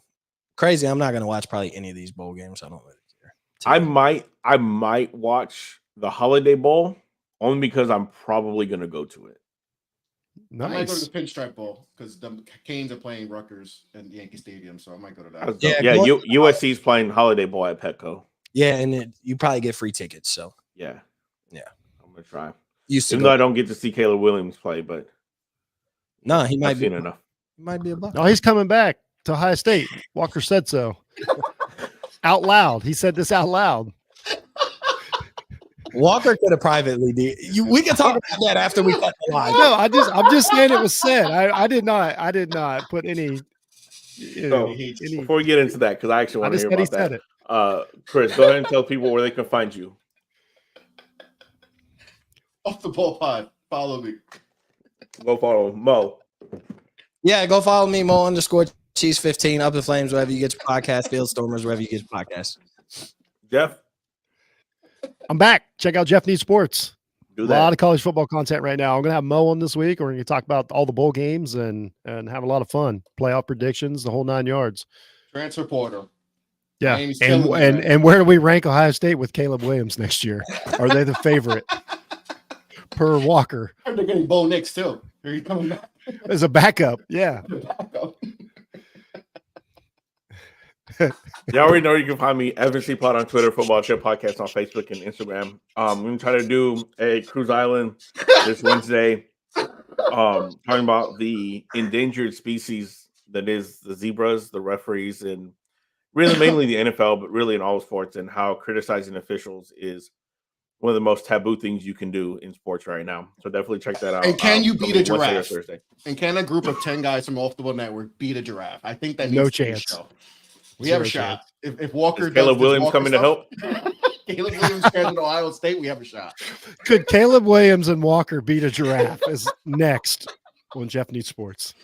Crazy. I'm not going to watch probably any of these bowl games. I don't really care. I might watch the Holiday Bowl only because I'm probably going to go to it. Nice. I might go to the Pinstripe Bowl because the Canes are playing Rutgers in Yankee Stadium, so I might go to that. USC's playing Holiday Bowl at Petco. Yeah, and you probably get free tickets. So yeah, I'm gonna try. Even though I don't get to see Caleb Williams play, but he might be enough. He might be a buck. No, he's coming back to Ohio State. Walker said so out loud. He said this out loud. Walker could have privately we can talk about that after we cut the line. No, I'm just saying it was said. I did not put any. Before we get into that, because I actually want to hear about that. It. Chris, go ahead and tell people where they can find you. Off the Ball Pod. Follow me. Go follow Mo. Yeah, go follow me, Mo_Cheese15, Up the Flames, wherever you get your podcast, Field Stormers, wherever you get your podcast. Jeff, I'm back. Check out Jeff Needs Sports. do A that. lot of college football content right now. I'm going to have Mo on this week. We're going to talk about all the bowl games and have a lot of fun. Playoff predictions, the whole 9 yards. Transfer portal. Yeah. Miami's And, killing it, man. and where do we rank Ohio State with Caleb Williams next year? Are they the favorite? Per Walker. I heard they're getting Bo Nix too. Are you coming back? As a backup. Yeah. You already know you can find me, Evan C. Pod on Twitter, Football Chip Podcast on Facebook and Instagram. I'm going to try to do a Cruise Island this Wednesday, talking about the endangered species that is the zebras, the referees, and really mainly the NFL, but really in all sports, and how criticizing officials is one of the most taboo things you can do in sports right now. So definitely check that out. And can you beat a Wednesday or giraffe? Thursday. And can a group of 10 guys from Off the Ball Network beat a giraffe? I think that No needs to be a chance. show. We have a Zero shot. If Walker Is Caleb does Williams Walker coming to stuff- help? Caleb Williams transferred to Ohio State, we have a shot. Could Caleb Williams and Walker beat a giraffe? Is next on Jeff Needs Sports.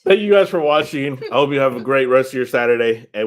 Thank you guys for watching. I hope you have a great rest of your Saturday. And